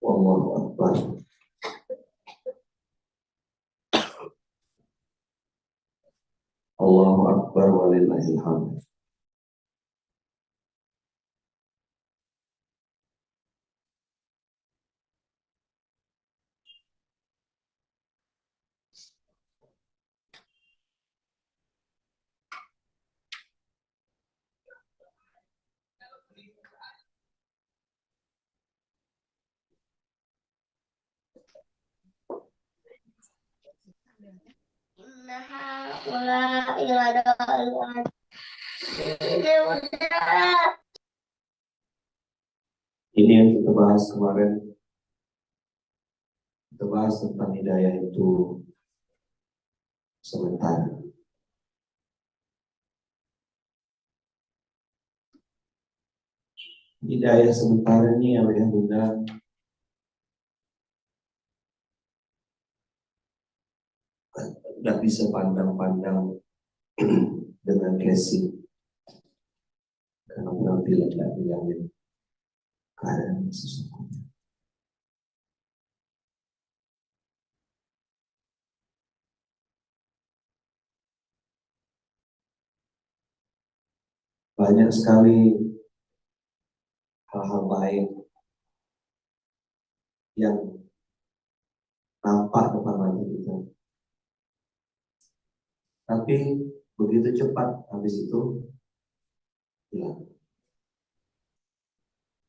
Wallahu akbar. Allahu akbar walillahil hamd. Ini yang kita bahas kemarin. Kita bahas tentang hidayah itu sementara. Hidayah sementara ini yang bunda tidak bisa pandang-pandang dengan casing karena penampilan tidak bilangin keadaan sesungguhnya. Banyak sekali hal-hal baik yang nampak depan mata kita, tapi begitu cepat habis itu hilang.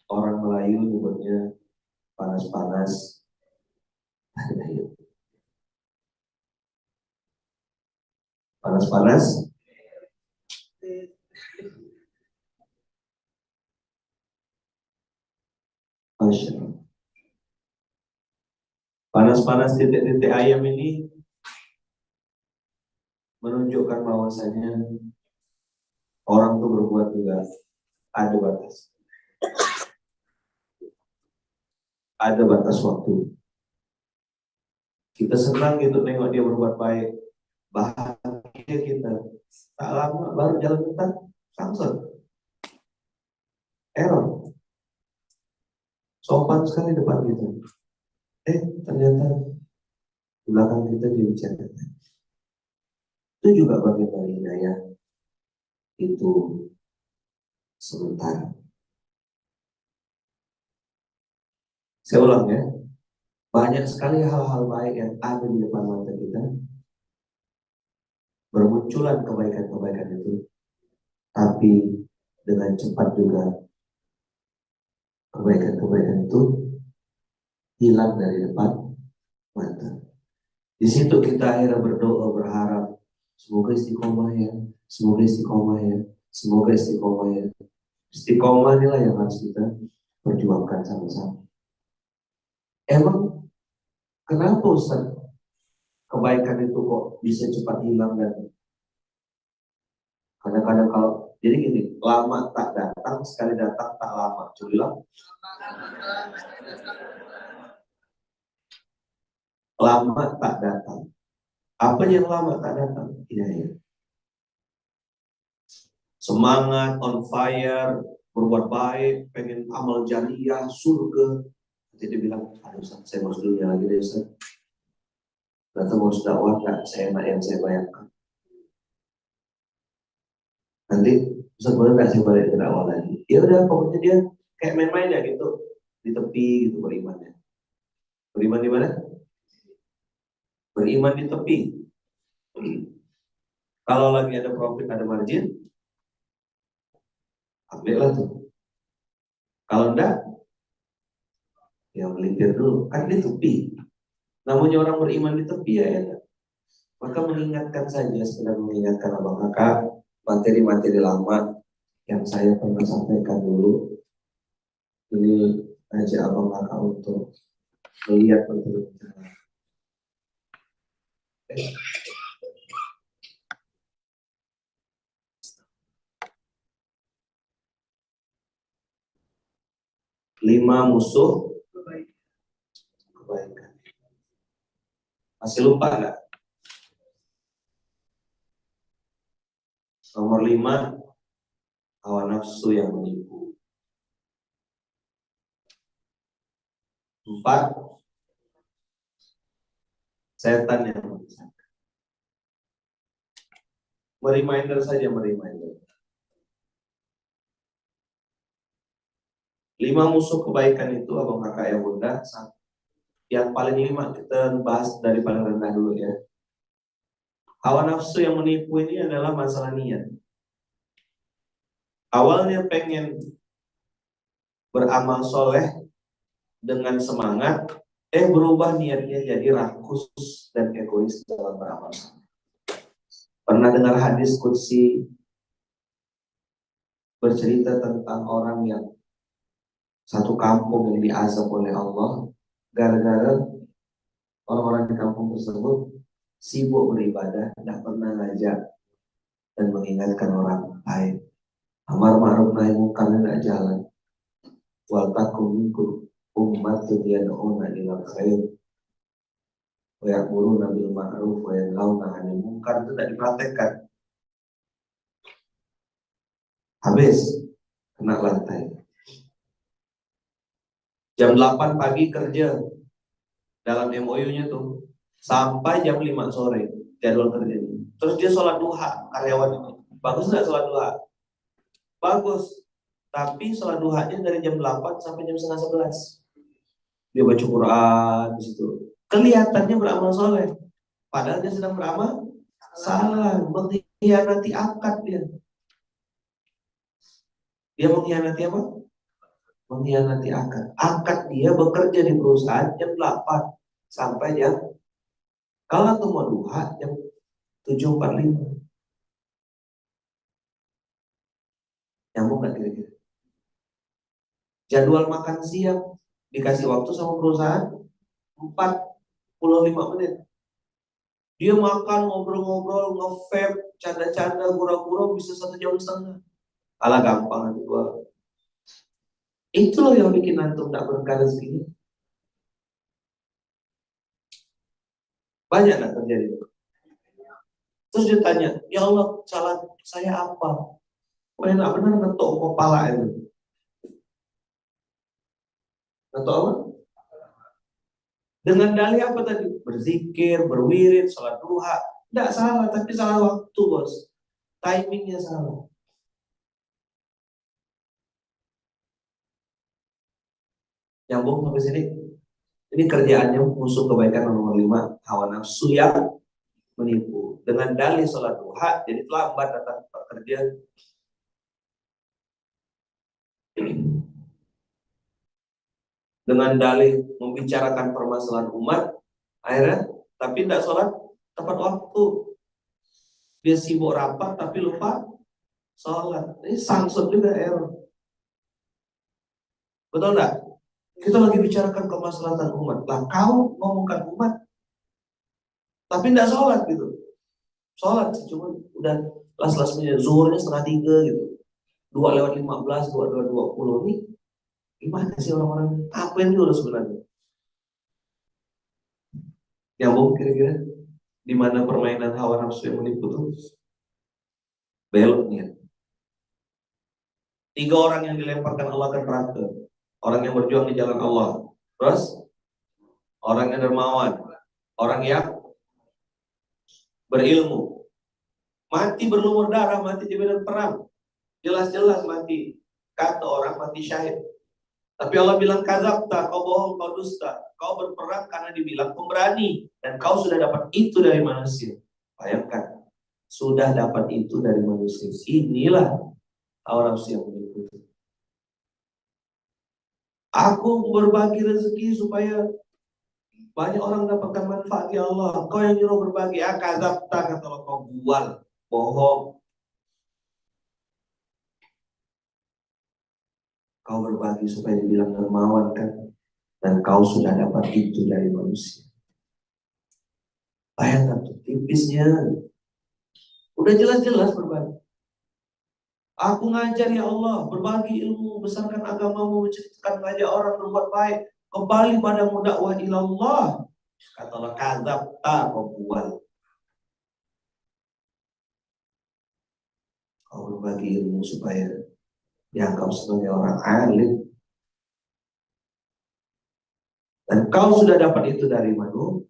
Orang Melayu nyebutnya panas-panas air. Panas-panas Masya Allah. Panas-panas titik-titik ayam ini menunjukkan bahwasanya orang tuh berbuat juga ada batas. Ada batas waktu. Kita senang gitu nengok dia berbuat baik, bahagia kita. Tak lama baru jalan bentar, langsung error. Sopan sekali depan kita. Ternyata di belakang kita dia bicara. Itu juga bagian dari hidayah. Itu sementara. Saya ulang ya. Banyak sekali hal-hal baik yang ada di depan mata kita. Bermunculan kebaikan-kebaikan itu. Tapi dengan cepat juga kebaikan-kebaikan itu hilang dari depan mata. Di situ kita akhirnya berdoa berharap semoga istiqomah ya, semoga istiqomah ya, semoga istiqomah ya. Istiqomah inilah yang harus kita perjuangkan sama-sama. Emang kenapa Ustaz kebaikan itu kok bisa cepat hilang dan kadang-kadang kalau jadi gini, lama tak datang, sekali datang tak lama. Coba bilang. Lama tak datang. Apa yang lama tak datang? Hidayah. Semangat, on fire, berbuat baik, pengen amal jariah, surga. Nanti dia bilang, aduh Ustaz, saya mau dunia lagi deh Ustaz. Ternyata mau dakwah, saya enak yang saya bayangkan. Nanti Ustaz boleh nggak saya balik ke dakwah lagi? Ya udah, pokoknya dia kayak main-main ya gitu, di tepi gitu berimannya. Beriman di mana? Beriman di tepi. Kalau lagi ada profit, ada margin, ambillah tuh. Kalau enggak, ya melipir dulu. Kan di tepi. Namanya orang beriman di tepi ya enak. Maka mengingatkan saja, sekedar mengingatkan abang kakak, materi-materi lama yang saya pernah sampaikan dulu. Ini aja abang kakak untuk melihat betul. Lima musuh kebaikan. Masih lupa nggak? Nomor 5, hawa nafsu yang menipu. Empat, setan yang menyesatkan. Mereminder saja, mereminder. 5 musuh kebaikan itu, abang kakak ya bunda. Yang paling 5 kita bahas dari paling rendah dulu ya. Hawa nafsu yang menipu ini adalah masalah niat. Awalnya pengen beramal soleh dengan semangat, berubah niatnya jadi rakus dan egois dalam beramal. Pernah dengar hadis qudsi bercerita tentang orang yang satu kampung yang diazab oleh Allah gara-gara orang-orang di kampung tersebut sibuk beribadah, tidak pernah ngajak dan mengingatkan orang lain. Amar ma'ruf nahi munkar tidak jalan. Wal takum minkum ummatun yad'una ilal khair wa ya'muruna bil ma'ruf wa yanhauna 'anil munkar, itu tidak dipraktekkan. Habis kena lantai. Jam 8 pagi kerja dalam MOU-nya tuh sampai jam 5 sore jadwal kerjanya. Terus dia sholat duha, karyawan ini. Bagus nggak sholat duha? Bagus. Tapi sholat duhanya dari jam 8 sampai jam setengah 11. Dia baca Quran di situ. Kelihatannya beramal soleh. Padahal dia sedang beramal salah, mengkhianati akad dia. Dia mengkhianati apa? Mengkhianati akad. Akad dia bekerja di perusahaan jam 8 sampai jam, kalau tuh mau duha jam 7.45. Nyambung nggak kira-kira? Jadwal makan siang dikasih waktu sama perusahaan 45 menit. Dia makan, ngobrol-ngobrol, nge-vape, canda-canda, gura-gura bisa 1,5 jam. Alah gampang nanti gua. Itu loh yang bikin antum tak berkah rezeki. Banyak nggak terjadi? Terus dia tanya, ya Allah, salah saya apa? Kok enak benar ngetok kepala itu? Ngetok apa? Dengan dalih apa tadi? Berzikir, berwirid, sholat duha. Tidak salah, tapi salah waktu, bos. Timingnya salah. Nyambung sampai sini. Ini kerjaannya musuh kebaikan nomor 5, hawa nafsu yang menipu. Dengan dalih sholat duha, jadi terlambat datang bekerja. Dengan dalih membicarakan permasalahan umat, akhirnya tapi tidak sholat tepat waktu. Dia sibuk rapat tapi lupa sholat. Ini sangsut juga error. Betul nggak? Kita lagi bicarakan kemaslahatan umat. Lah kau ngomongkan umat tapi tidak sholat gitu. Sholat cuma udah las-lasnya zuhurnya 2:30 gitu. 2:15, 2:20 nih. Gimana sih orang-orang? Apa yang dulu sebenarnya? Nyambung kira-kira? Di mana permainan hawa nafsu yang menipu tuh? Beloknya. 3 orang yang dilemparkan Allah ke neraka. Orang yang berjuang di jalan Allah. Terus orang yang dermawan, orang yang berilmu. Mati berlumur darah, mati di medan perang. Jelas-jelas mati. Kata orang mati syahid. Tapi Allah bilang kadzabta, kau bohong, kau dusta. Kau berperang karena dibilang pemberani dan kau sudah dapat itu dari manusia. Bayangkan, sudah dapat itu dari manusia. Inilah hawa nafsu yang menipu. Aku berbagi rezeki supaya banyak orang mendapatkan manfaat ya Allah. Kau yang nyuruh berbagi, kadzabta, kata Allah, kau bual, bohong. Kau berbagi supaya dibilang dermawan kan, dan kau sudah dapat itu dari manusia. Bayangkan tuh tipisnya. Udah jelas-jelas berbagi. Aku ngajar ya Allah, berbagi ilmu, besarkan agamamu, menceritakan ngajak orang berbuat baik, kembali pada dakwah ilallah. Kata Allah, kadzabta, kau bual. Kau berbagi ilmu supaya dianggap sebagai orang alim. Dan kau sudah dapat itu dari manusia.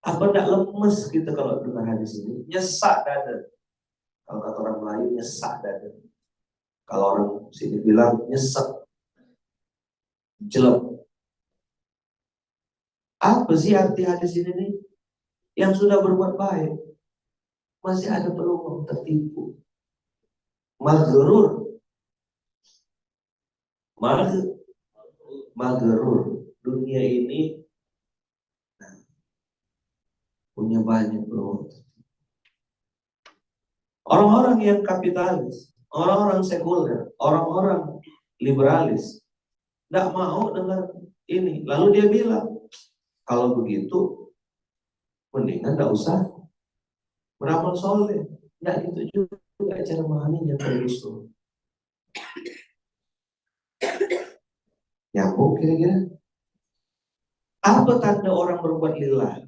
Apa tidak lemes kita kalau dengar hadis ini? Nyesak dada. Kalau kata orang Melayu, nyesak dada. Kalau orang sini bilang nyesek, jelek. Apa sih arti hadis ini nih? Yang sudah berbuat baik masih ada peluang tertipu. Maghrur. Maghrur. Dunia ini punya banyak peluang. Orang-orang yang kapitalis, orang-orang sekuler, orang-orang liberalis tidak mau dengar ini. Lalu dia bilang, kalau begitu mendingan tidak usah beramal soleh. Tidak gitu juga cara memahaminya terus. Nyambung kira-kira? Apa tanda orang berbuat lillah?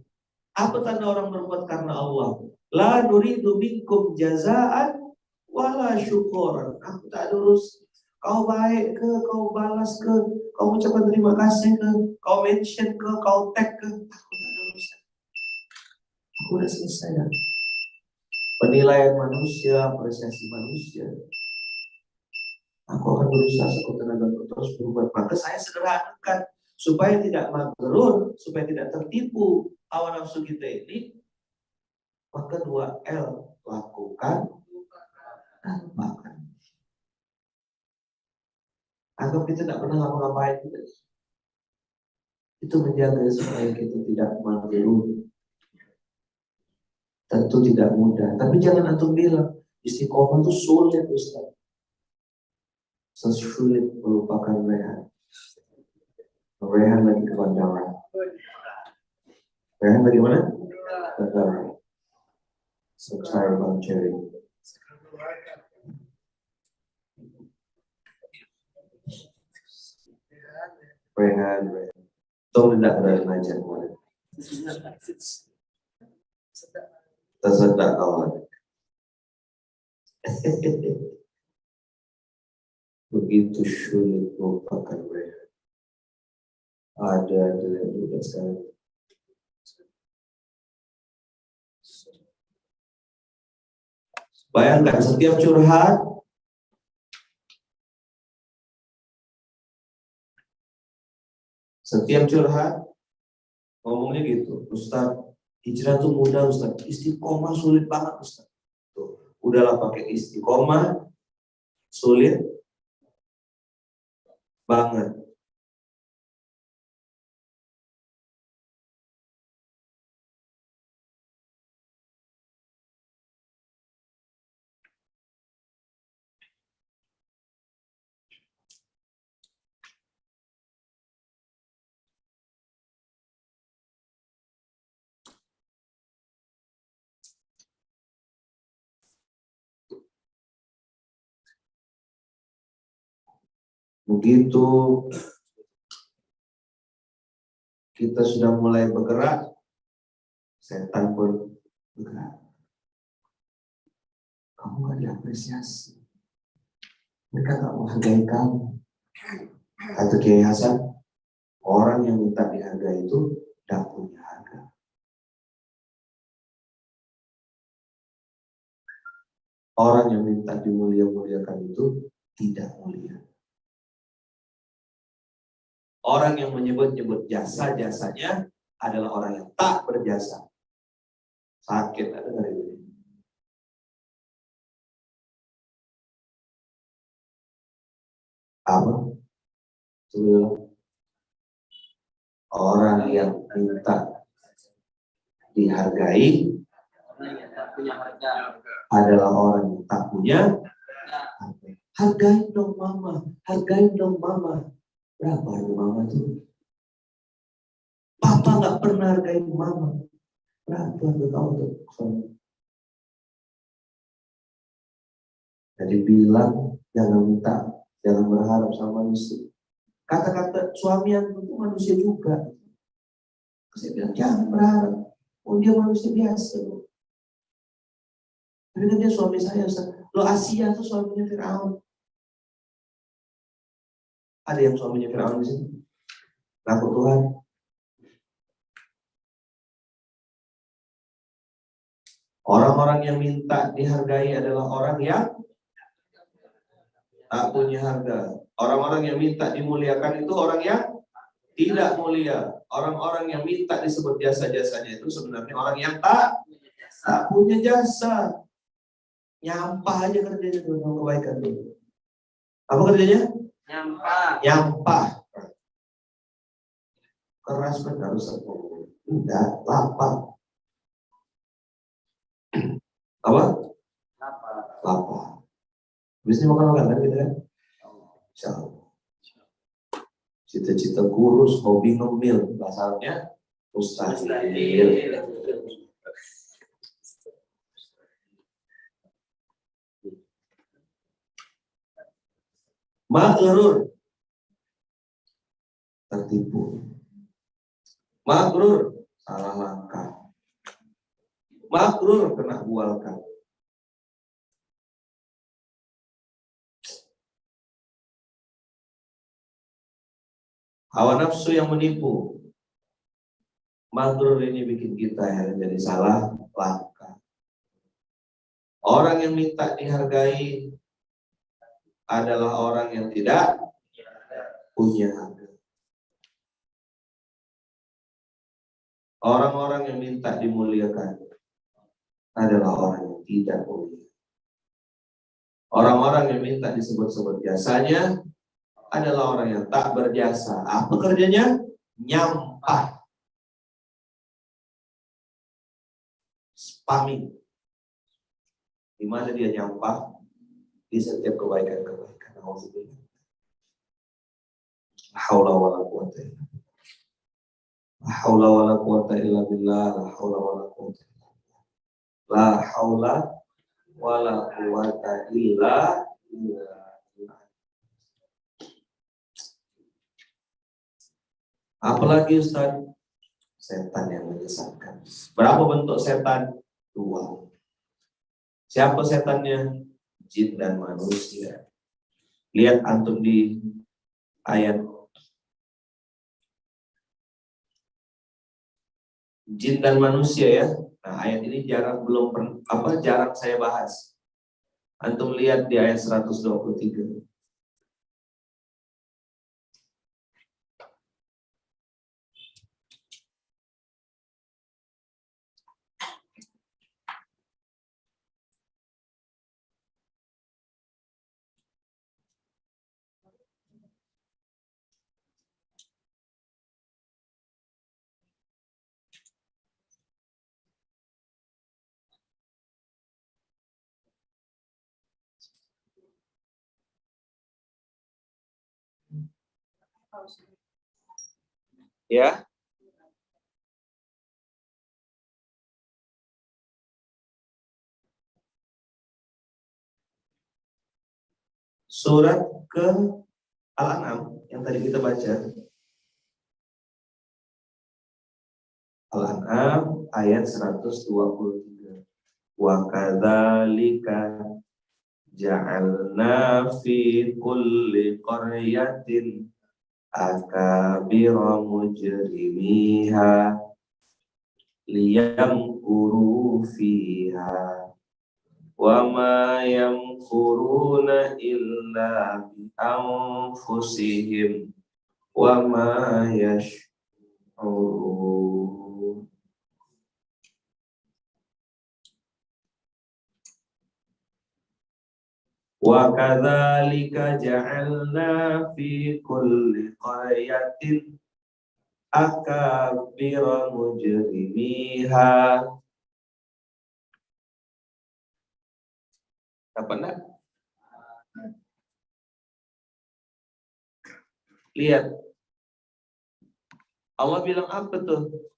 Apa tanda orang berbuat karena Allah? La nuridu minkum jazaan wala syukuran. Aku tak urus kau baik ke, kau balas ke, kau ucapkan terima kasih ke, kau mention ke, kau tag ke. Aku tak ada urusan. Aku udah selesai dah. Penilaian manusia, apresiasi manusia. Aku akan berusaha sekuat tenaga terus berbuat. Maka saya sederhanakan supaya tidak maghrur, supaya tidak tertipu hawa nafsu kita ini. Maka 2L, lakukan dan lupakan. Anggap kita tidak pernah ngapa-ngapain. Itu menjaga supaya kita tidak maghrur. Tentu tidak mudah. Tapi jangan antum bilang istiqomah itu sulit, Ustaz. Sesulit melupakan rehan. Rehan lagi ke bandara. Rehan lagi mana? Bandara. Secara Bang Cherry. Rehan. Tolong tidak ada ngajar kemarin. Tersedak kawan. Begitu sulit melupakan rehan. Ada juga sekarang. Bayangkan setiap curhat ngomongnya gitu, Ustaz, hijrah tuh mudah Ustaz, istiqomah sulit banget Ustaz. Tuh, udahlah pakai istiqomah sulit banget. Begitu kita sudah mulai bergerak, setan pun bergerak. Kamu gak diapresiasi. Mereka gak menghargai kamu. Kata Kiai Hasan, orang yang minta dihargai itu tidak punya harga. Orang yang minta dimulia-muliakan itu tidak mulia. Orang yang menyebut-nyebut jasa-jasanya adalah orang yang tak berjasa. Sakit ada dari ini. Apa? Orang yang minta dihargai adalah orang yang tak punya. Hargai dong mama, hargai dong mama. Berapa harga mama tuh? Papa nggak pernah hargai mama. Berapa harga kamu tuh? Jadi bilang jangan minta, jangan berharap sama manusia. Kata-kata suami yang itu manusia juga. Saya bilang jangan berharap. Oh dia manusia biasa loh. Tapi kan dia suami saya, lo Asia tuh suaminya Firaun. Ada yang suaminya Firaun di sini? Takut Tuhan. Orang-orang yang minta dihargai adalah orang yang tak punya harga. Orang-orang yang minta dimuliakan itu orang yang tidak mulia. Orang-orang yang minta disebut jasa-jasanya itu sebenarnya orang yang tak punya jasa. Nyampah aja kerjanya tuh, kebaikan tuh. Apa kerjanya? Nyampah. Keras benar Ustaz. Enggak, lapar. Apa? Lapar. Biasanya makan kan gitu kan? Insyaallah. Cita-cita kurus, hobi ngemil, bahasanya mustahil. Maghrur, tertipu. Maghrur, salah langkah. Maghrur, kena bualkan. Hawa nafsu yang menipu. Maghrur ini bikin kita yang jadi salah langkah. Orang yang minta dihargai adalah orang yang tidak punya harga. Orang-orang yang minta dimuliakan adalah orang yang tidak mulia. Orang-orang yang minta disebut-sebut jasanya adalah orang yang tak berjasa. Apa kerjanya? Nyampah. Spamming. Di mana dia nyampah? Di setiap kebaikan-kebaikan. Alhamdulillah. La haula wala quwata illa billah. La haula wala quwata illa billah. La haula wala quwata illa billah. La haula wala quwata illa billah. Apalagi Ustaz? Setan yang menyesatkan. Berapa bentuk setan? 2. Siapa setannya? Jin dan manusia. Lihat antum di ayat jin dan manusia ya. Nah, ayat ini jarang saya bahas. Antum lihat di ayat 123. Ya. Surat ke Al-An'am yang tadi kita baca. Al-An'am ayat 123. Wa kadzalika ja'alna fi kulli qaryatin akabira mujrimiha liyamkuru fiha wa ma yamkuruna illa bi anfusihim wa ma yash'urun. Wa kadzalika ja'alna fi kulli qaryatin akabira mujrimiha. Apa nak? Lihat. Allah bilang apa tuh?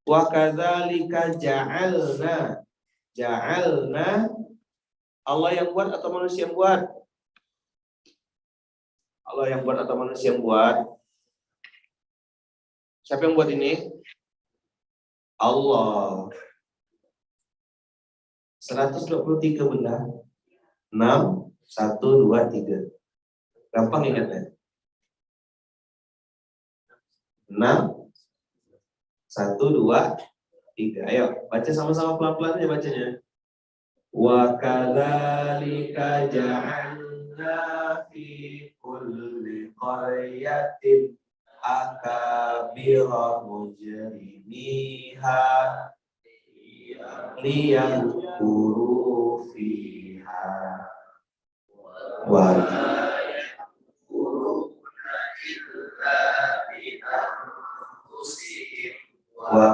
Wa kadzalika ja'alna. Ja'alna. Allah yang buat atau manusia yang buat? Allah yang buat atau manusia yang buat? Siapa yang buat ini? Allah. 123 benar. 6, 1, 2, 3. Gampang ingatnya. 6, 1, 2, 3. Ayo, baca sama-sama pelan-pelan aja bacanya. Wa kadzalika ja'alna fi kulli qaryatin akabira mujrimiha liyamkuru fiha wa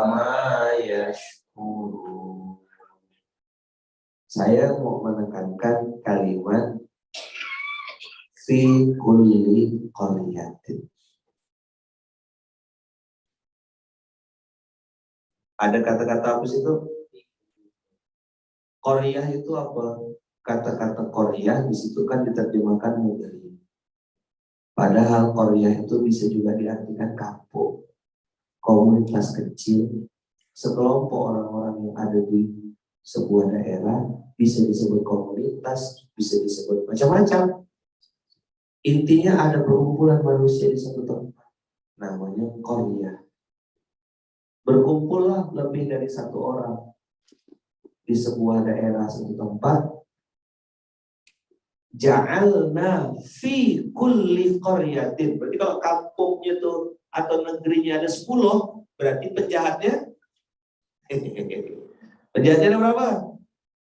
ma yashkurun. Saya mau menekankan kalimat fi kulli qaryatin. Ada kata-kata apa sih itu? Qaryah itu apa? Kata-kata qaryah di situ kan diterjemahkan mudhari. Padahal qaryah itu bisa juga diartikan kampung, komunitas kecil, sekelompok orang-orang yang ada di sebuah daerah, bisa disebut komunitas, bisa disebut macam-macam. Intinya ada perkumpulan manusia di satu tempat, namanya qaryah. Berkumpullah lebih dari satu orang di sebuah daerah, satu tempat. Ja'alna fi kulli qaryatin. Berarti kalau kampungnya tuh atau negerinya ada 10, berarti penjahatnya penjahatnya ada berapa?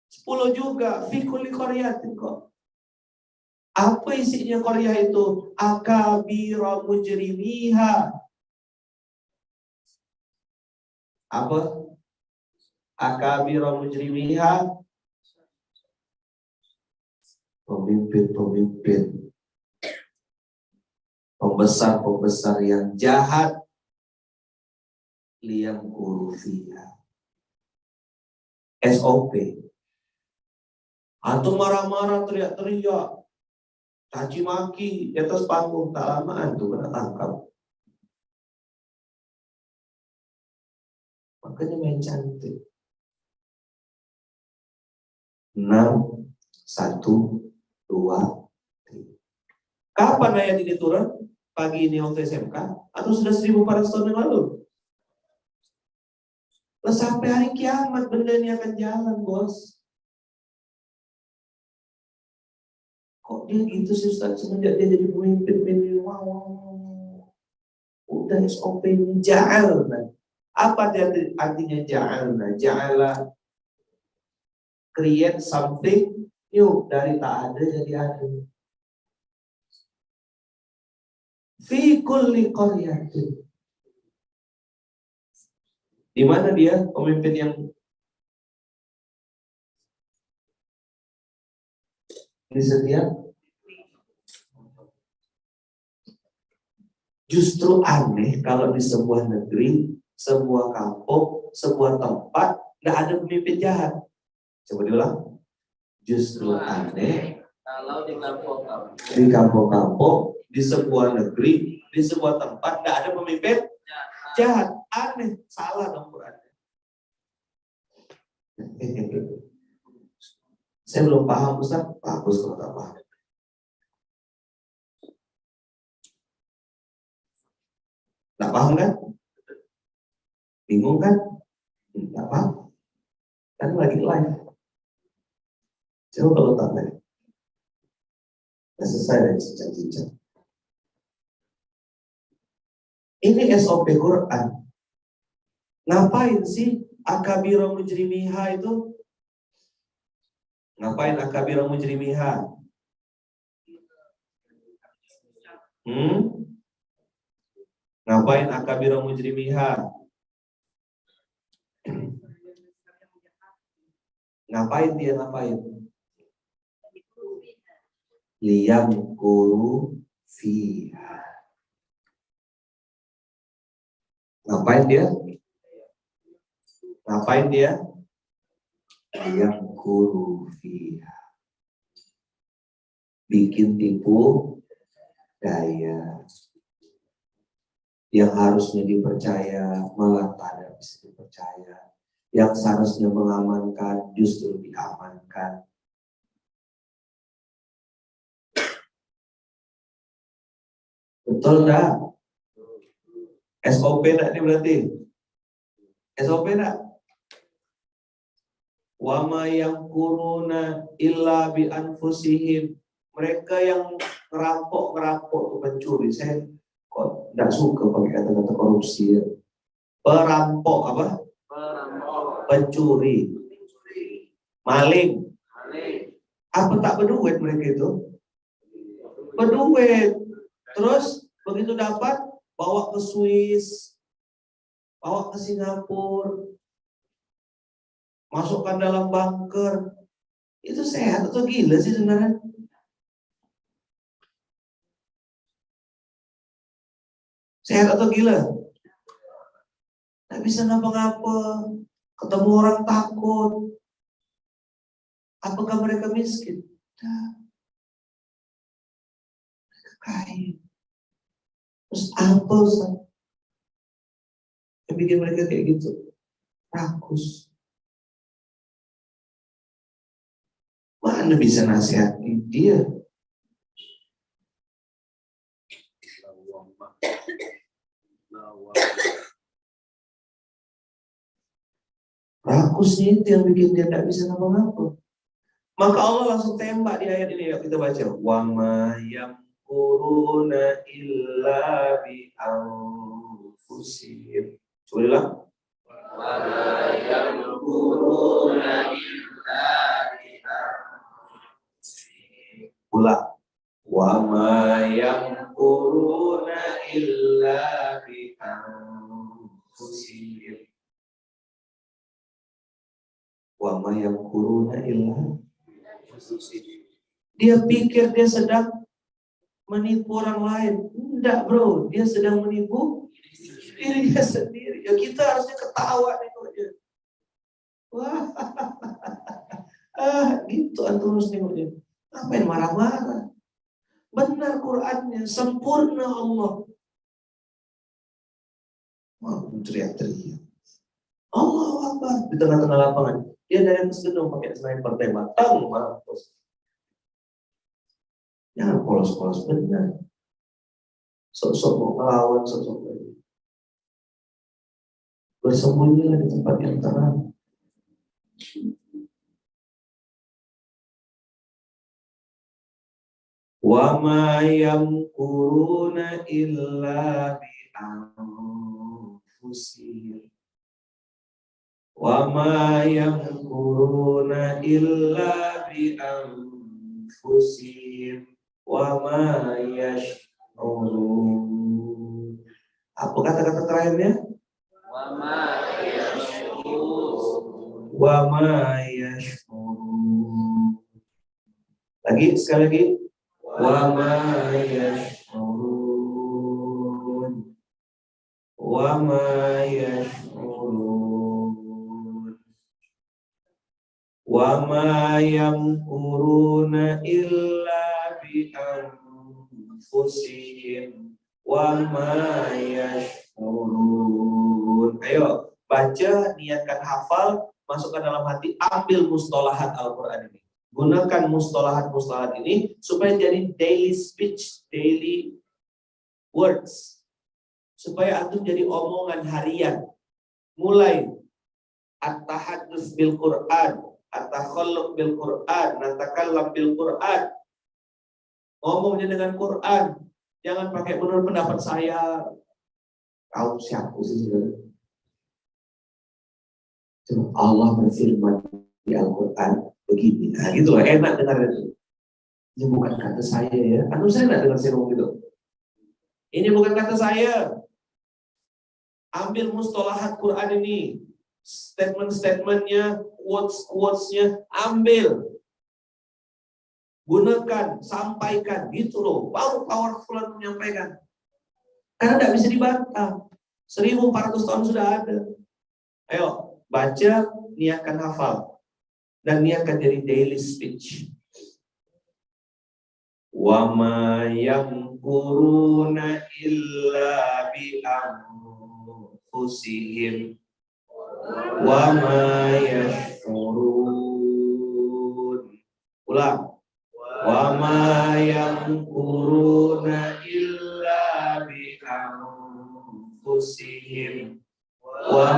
10 juga. Fi kulli qaryatin kok. Apa isinya qaryah itu? Akabira mujrimiha. Apa? Akabira mujrimiha, pemimpin-pemimpin, pembesar-pembesar yang jahat, liyam kurufiha. SOP. Atau marah-marah, teriak-teriak, caci maki di atas panggung, tak lamaan tuh kena tangkap. Makanya main cantik. 6, 1, 2, 3. Kapan ayat ini turun? Pagi ini waktu SMK? Atau sudah 1400 tahun yang lalu? Lah sampai hari kiamat benda ini akan jalan, bos. Kok dia gitu sih Ustaz? Semenjak dia jadi pemimpin, wow. Udah SOP ini ja'al. Apa artinya ja'al? Ja'ala, create something new, dari tak ada jadi ada. Fi kulli qaryatin. Di mana dia pemimpin yang di setiap? Justru aneh kalau di sebuah negeri, sebuah kampung, sebuah tempat nggak ada pemimpin jahat. Coba diulang. Justru aneh kalau di kampung-kampung, di sebuah negeri, di sebuah tempat nggak ada pemimpin jahat. Aneh, salah dong Qurannya. Saya belum paham Ustaz. Bagus kalau tak paham. Tak paham kan? Bingung kan? Tak paham. Kan lagi live. Coba kalau tak live. Nah, selesai dari cincang-cincang. Ini SOP Quran. Ngapain sih akabira mujrimiha itu? Ngapain akabira mujrimiha? Ngapain akabira mujrimiha? Ngapain dia ngapain? Liyam kuru fiha. Ngapain dia? Ngapain dia? Liyam kuru fiha. Bikin tipu daya. Yang harusnya dipercaya malah tidak bisa dipercaya. Yang seharusnya mengamankan justru diamankan. Betul enggak? SOP nak ni berarti? SOP nak? Wa ma yamkuruna illa bi anfusihim. Mereka yang ngerampok tuh pencuri. Saya kok tidak suka pakai kata-kata korupsi ya. Perampok apa? Pencuri. Maling. Apa tak berduit mereka itu? Berduit. Terus begitu dapat bawa ke Swiss, bawa ke Singapura, masukkan dalam bunker. Itu sehat atau gila sih sebenarnya? Sehat atau gila? Nggak bisa ngapa-ngapa. Ketemu orang takut. Apakah mereka miskin? Tidak. Mereka kaya. Terus apa yang bikin mereka kayak gitu? Rakus. Mana bisa nasihati dia? Rakusnya itu yang bikin dia tidak bisa ngapa-ngapa. Maka Allah langsung tembak di ayat ini. Yuk kita baca. Wa ma yamkuruna illa bi anfusihim. Coba. Wa ma yamkuruna illa bi anfusihim. Ulang. Wa ma yamkuruna illa bi anfusihim. Wa ma yamkuruna illa. Dia pikir dia sedang menipu orang lain. Enggak bro, dia sedang menipu dirinya sendiri. Ya kita harusnya ketawa nih aja. Wah, gitu antum harus nengoknya. Ngapain marah-marah? Benar Qur'annya, sempurna Allah. Wah, teriak-teriak. Allah Akbar di tengah-tengah lapangan. Dia dari gedung pakai sniper tembak, mampus. Jangan polos-polos benar. Sok-sok mau melawan, sok-sok lagi. Bersembunyilah di tempat yang terang. Wa ma yamkuruna illa bi anfusihim. Wa ma yamkuruna illa bi anfusihim wa ma yash'urun. Apa kata-kata terakhirnya? Wa ma yash'urun. Wa ma yash'urun. Lagi, sekali lagi. Wa ma yash'urun. Wa ma yash'urun. Wa ma yamkuruna illa bi anfusihim wa ma yash'urun. Ayo baca, niatkan hafal, masukkan dalam hati, ambil mustalahat Al-Quran ini. Gunakan mustalahat ini supaya jadi daily speech, daily words, supaya antum jadi omongan harian. Mulai at-tahadduts bil Quran, at-takhalluq bil Quran, natakallam bil Quran. Ngomongnya dengan Quran, jangan pakai menurut pendapat saya. Kau siapa sih sebenarnya? Allah berfirman di Al-Quran begini. Nah, gitu lah, enak dengar itu. Ini bukan kata saya ya. Anu saya enggak dengar saya ngomong gitu. Ini bukan kata saya. Ambil mustalahat Quran ini. Statement-statementnya, quotes-quotesnya, ambil. Gunakan, sampaikan, gitu loh. Baru powerful menyampaikan. Karena tidak bisa dibantah. 1400 tahun sudah ada. Ayo, baca, niatkan hafal. Dan niatkan jadi daily speech. Wa ma yamkuruna illa bi anfusihim wa ma yash'urun. Ulang. Wa ma yamkuruna illa bi anfusihim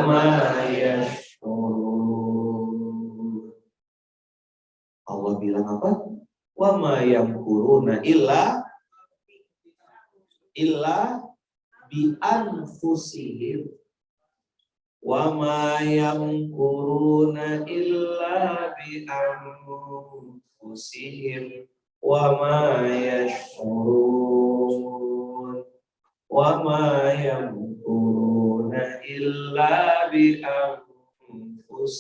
ma yash'urun. Allah bilang apa? Wa ma yamkuruna illa bi anfusihim. Wa ma yamkuruna illa bi anfusihim wa ma yash'urun. Wa ma yamkuruna illa bi anfusihim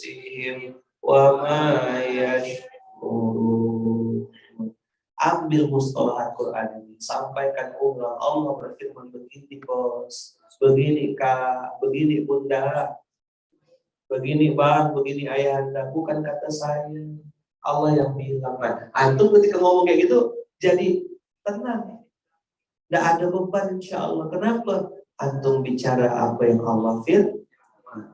wa ma yash'urun. Ambil mustalahat Quran ini, sampaikan ulang. Allah berfirman begini bos, begini kak, begini bunda, begini bang, begini ayahanda, bukan kata saya. Allah yang bilang. Nah, antum ketika ngomong kayak gitu, jadi tenang. Tidak ada beban insya Allah. Kenapa? Antum bicara apa yang Allah firman.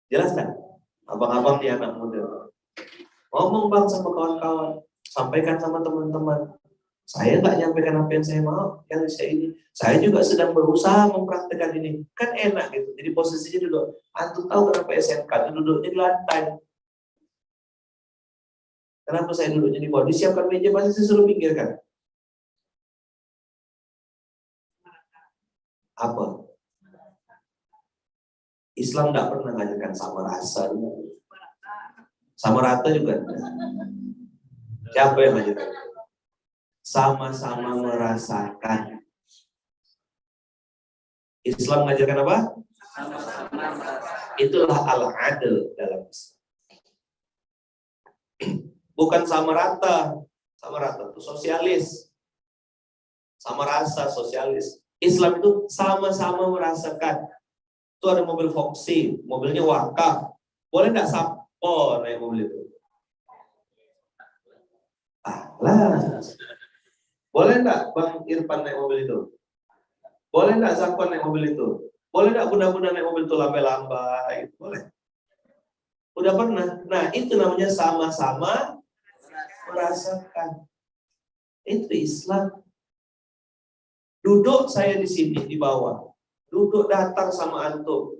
Jelas kan? Abang-abang nih anak muda. Ngomong bang sama kawan-kawan. Sampaikan sama teman-teman. Saya nggak nyampaikan apa yang saya mau, yang saya ini. Saya juga sedang berusaha mempraktekkan ini. Kan enak gitu. Jadi posisinya duduk. Antum tahu kenapa SMK itu duduknya di lantai? Kenapa saya duduknya di bawah? Disiapkan meja pasti saya suruh pinggir kan? Apa? Islam nggak pernah ngajarkan sama rasa. Sama rata juga. Siapa yang ngajarkan? Sama-sama merasakan. Islam mengajarkan apa? Itulah al-adl dalam Islam. Bukan sama rata. Sama rata itu sosialis. Sama rasa sosialis. Islam itu sama-sama merasakan. Itu ada mobil Foxy, mobilnya wakaf. Boleh nggak Sapo naik mobil itu? Lah. Boleh nggak Bang Irfan naik mobil itu? Boleh nggak Zakwan naik mobil itu? Boleh nggak bunda-bunda naik mobil itu lambai-lambai? Boleh. Udah pernah. Nah, itu namanya sama-sama merasakan. Itu Islam. Duduk saya di sini di bawah. Duduk datang sama antum.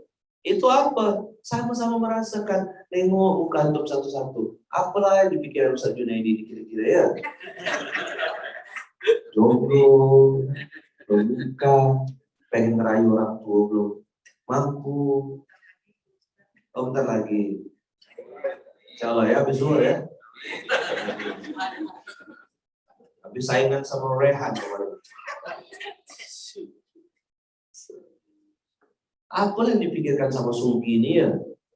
Itu apa? Sama-sama merasakan. Nengok muka antum satu-satu. Apalah yang dipikiran Ustaz Junaidi kira-kira ya? Jomblo, belum nikah, pengen ngerayu orang tua belum mampu. Oh, bentar lagi. Insya Allah ya, habis zuhur ya. Habis saingan sama Rehan kemarin. Apa yang dipikirkan sama Sungki ini ya?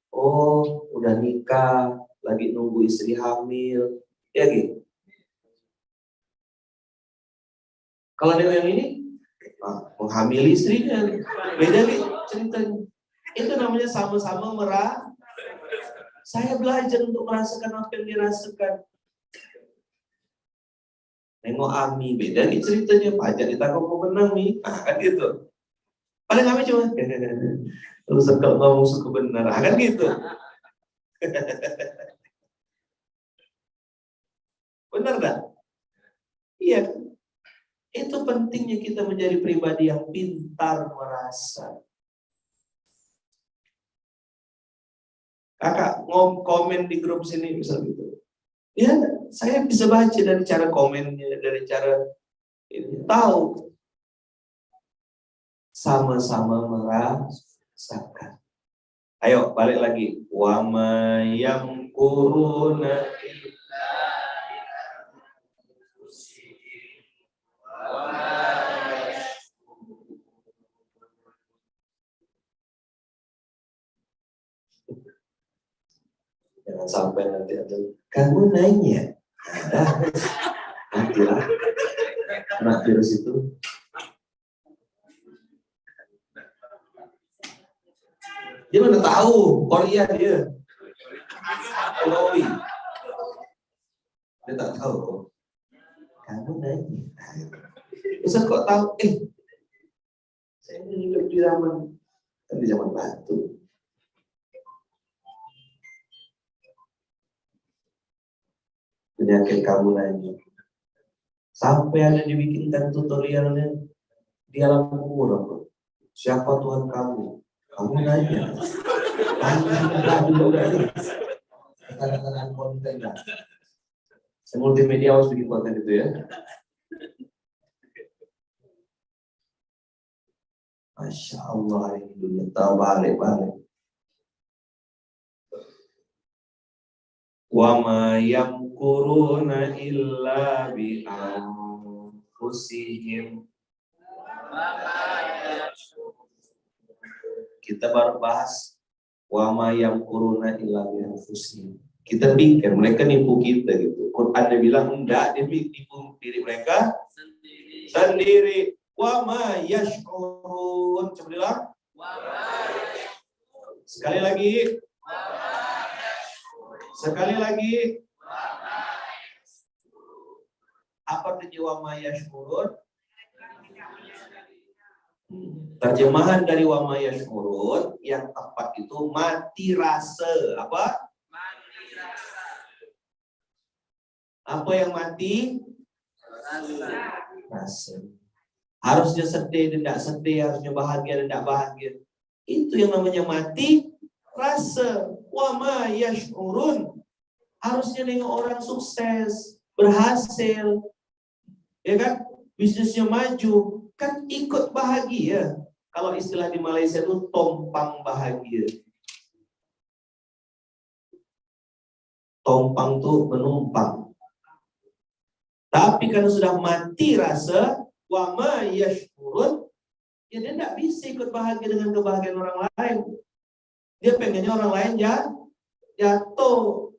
Oh, udah nikah, lagi nunggu istri hamil. Ya gitu. Kalau ada yang ini, menghamili istrinya. Beda gitu ceritanya. Itu namanya sama-sama merah. Saya belajar untuk merasakan apa yang dirasakan. Nengok Ami, beda nih ceritanya. Pajak ditangkap pemenang nih. Kan gitu. Paling kami cuma lu sekal ngomong suku benar, kan gitu. Benar enggak? Iya. Itu pentingnya kita menjadi pribadi yang pintar merasa. Kakak komen di grup sini misal gitu. Ya, saya bisa baca dari cara komennya, dari cara ini tahu. Sama-sama merasakan. Ayo balik lagi. Wa ma yamkuruna jangan sampai nanti ada kamu nanya. Nantilah kena virus itu. Dia mana tahu Korea dia. Lowi. Dia tak tahu kok. Kamu nanya. Ustaz kok tahu? Saya ini hidup di zaman batu. Penyakit kamu nanya. Sampai ada dibikinkan tutorialnya di alam kubur. Siapa Tuhan kamu? Kamu nanya. Enggak juga udah nih. Kata-kataan konten lah. Multimedia harus bikin konten itu ya. Masya Allah, ini dunia tahu balik-balik. Wa ma yamkuruna illa bi anfusihim. Kita baru bahas wa ma yamkuruna illa bi anfusihim. Kita pikir mereka nipu kita gitu. Quran dia bilang enggak, dia nipu diri mereka sendiri. Wa ma yash'urun. Coba bilang. Sekali lagi. Sekali lagi. Apa artinya wa ma yash'urun? Terjemahan dari wa ma yash'urun yang tepat itu mati rasa. Apa? Mati rasa. Apa yang mati? Rasa. Harusnya sedih dan tidak sedih, harusnya bahagia dan tidak bahagia. Itu yang namanya mati rasa. Wa ma yash'urun. Harusnya nengok orang sukses, berhasil, ya kan? Bisnisnya maju, kan ikut bahagia. Kalau istilah di Malaysia itu tompang bahagia. Tompang tuh menumpang. Tapi kalau sudah mati rasa, wa ma yash'urun, ya dia tidak bisa ikut bahagia dengan kebahagiaan orang lain. Dia pengennya orang lain jatuh.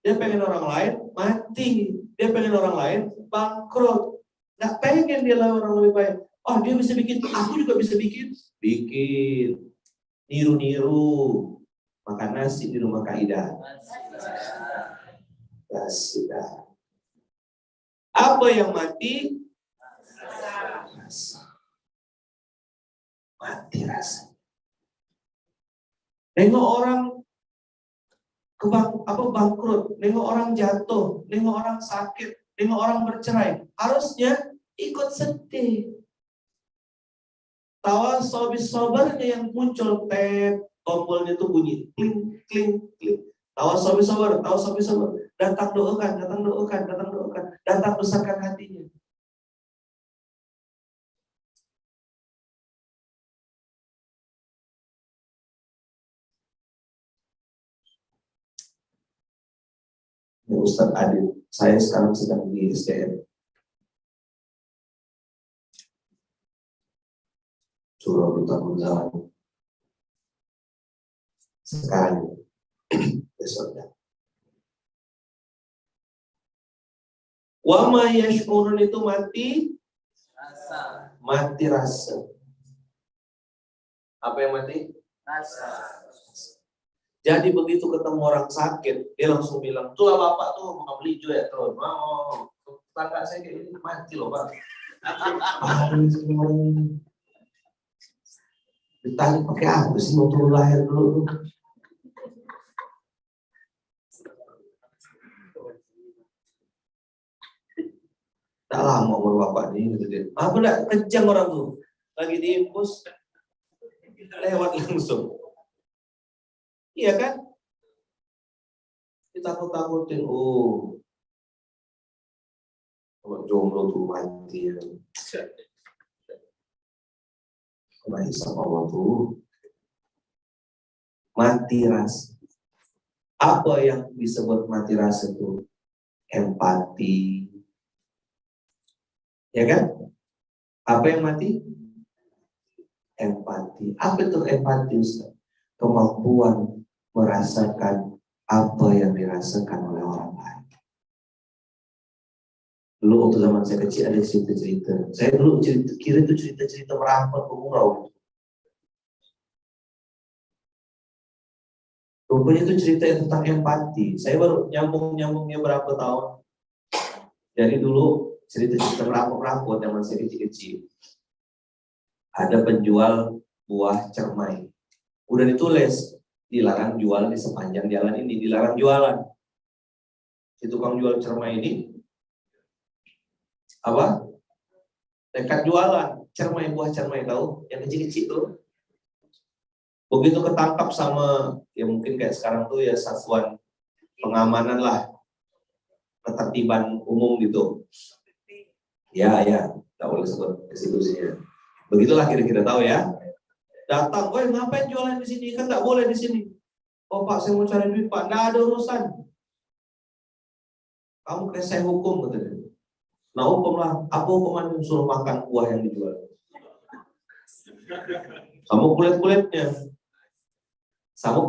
Dia pengen orang lain mati. Dia pengen orang lain bangkrut. Nggak pengen dia lawan orang lebih baik. Oh, dia bisa bikin, aku juga bisa bikin. Bikin. Niru-niru. Makan nasi di rumah Kak Ida. Ya sudah. Apa yang mati? Rasa. Mati rasa. Nengok orang bangkrut, nengok orang jatuh, nengok orang sakit, nengok orang bercerai, harusnya ikut sedih. Tawa sobis sobarnya yang muncul, tombolnya itu bunyi, kling, kling, kling. Tawa sobis sobar, datang doakan, datang besarkan hatinya. Ya, Ustadz Adil, saya sekarang sedang di SDM. Surah bertanggung jawab. Sekarang, besoknya. Wa ma yash'urun itu mati rasa. Mati rasa. Apa yang mati? Rasa. Jadi begitu ketemu orang sakit, dia langsung bilang, tuh bapak tuh mau beli juga ya terus. Mau, tetangga saya kayak ini mati loh pak. Ditanya pakai apa sih mau turun lahir dulu? Tak lama umur bapak ini gitu dia. Apa enggak kejang orang tuh, lagi diimpus lewat langsung. Iya kan? Ditakut-takutin, oh, kalau jomblo tuh mati ya. Kemahin sama Allah tuh mati rasa. Apa yang bisa buat mati rasa tuh? Empati. Ya kan? Apa yang mati? Empati. Apa itu empati, Ustaz? Kemampuan merasakan apa yang dirasakan oleh orang lain. Dulu waktu zaman saya kecil ada cerita-cerita. Saya dulu kira itu cerita-cerita merampok pemurau. Rupanya itu cerita tentang empati. Saya baru nyambungnya berapa tahun. Jadi dulu cerita-cerita merampok zaman saya kecil-kecil. Ada penjual buah cermai. Udah ditulis dilarang jual di sepanjang jalan ini, dilarang jualan. Si tukang jual cermai ini apa? Dekat jualan cermai, buah cermai, tahu? Yang kecil-kecil tuh. Begitu ketangkap sama, ya mungkin kayak sekarang tuh ya satuan pengamanan lah, ketertiban umum gitu. Ya, nggak boleh sebut institusinya. Begitulah kira-kira tahu ya. Datang, woi ngapain jualan di sini? Kan nggak boleh di sini. Oh Pak, saya mau cari duit Pak. Nggak ada urusan. Kamu kayak saya hukum katanya. Nah hukumlah. Apa hukuman suruh makan buah yang dijual? Sama kulit-kulitnya. Sama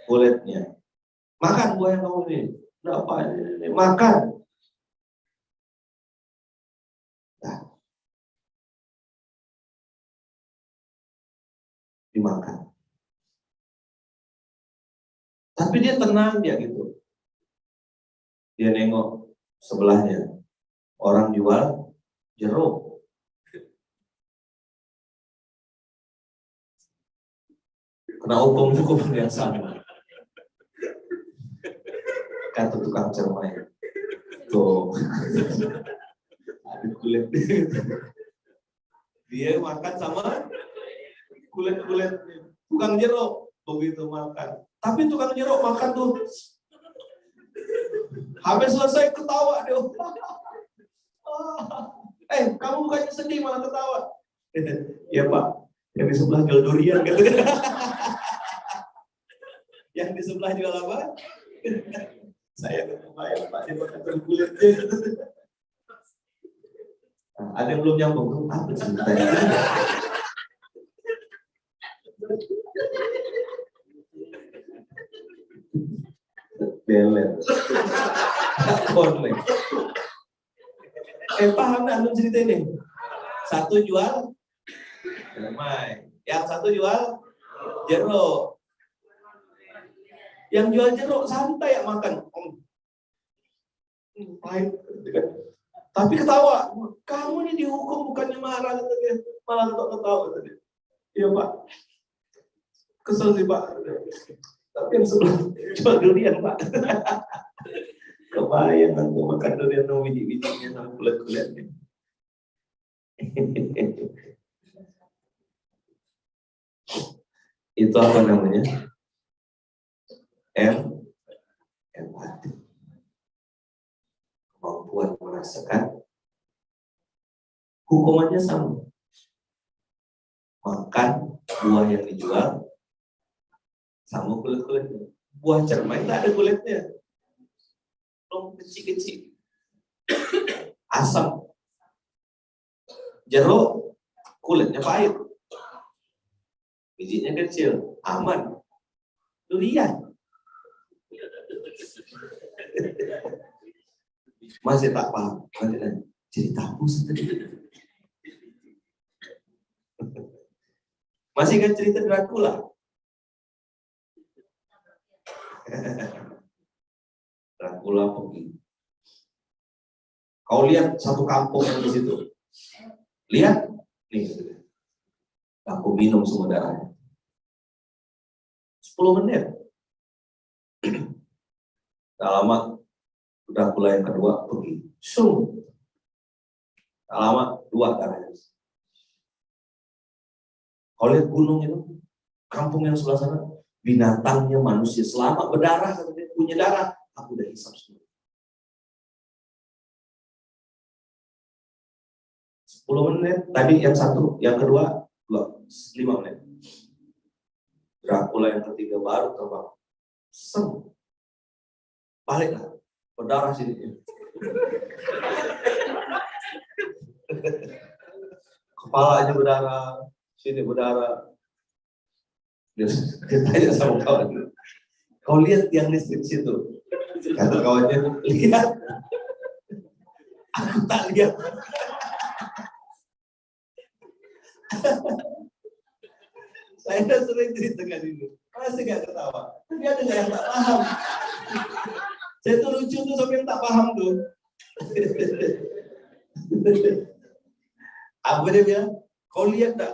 kulitnya. Makan buah yang kamu ini. Nggak apa ini. Makan. Nah, dimakan. Tapi dia tenang dia gitu. Dia nengok sebelahnya. Orang jual jeruk. Kena hukum yang sama. Kata tukang cermai. Tuh. Ada kulit. Dia makan sama kulit-kulit. Tukang jeruk. Begitu makan. Tapi tukang jeruk makan tuh. Habis selesai ketawa dia. Kamu bukannya sedih malah ketawa. Ya Pak, yang di sebelah jual durian gitu. Yang di sebelah jual apa? Saya kebayang Pak, dia makan kulitnya. Nah, ada yang belum nyambung, apa ceritanya? Beler. Boleh. Paham nggak antum cerita ini? Satu jual cermai, yang satu jual jeruk. Yang jual jeruk santai ya makan. Pahit. Tapi ketawa. Kamu ini dihukum bukannya marah katanya. Malah ketawa katanya. Iya Pak. Kesel sih Pak. Tapi yang sebelah jual durian Pak. Kebayang nanti makan durian sama biji-bijinya sama kulit-kulitnya. Itu apa namanya? Empati. Kemampuan merasakan. Hukumannya sama. Makan buah yang dijual sama kulit-kulitnya. Buah cermai nggak ada kulitnya. Kecil-kecil. Asam. Jeruk kulitnya pahit. Bijinya kecil, aman. Durian. Masih tak paham. Ceritaku sendiri. Masih kan cerita Dracula? Dracula pergi. Kau lihat satu kampung yang di situ. Lihat, nih. Aku minum semua darahnya. 10 menit. Tak lama, Dracula yang kedua pergi. Tak lama, 2 darahnya. Kau lihat gunung itu, kampung yang sebelah sana, binatangnya manusia selama berdarah, punya darah, aku udah hisap semua. 10 menit, tadi yang satu, yang kedua, 5 menit. Dracula yang ketiga baru terbang. Baliklah, berdarah sini. Kepalanya berdarah, sini berdarah. Dia tanya sama kawan, kau lihat yang listrik situ? Kata kawannya, lihat. Aku tak lihat. Saya sering ceritakan ini, masih gak ketawa. Tapi ada yang tak paham. Saya tuh lucu tuh sampai yang tak paham tuh. Apa dia bilang? Kau lihat tak?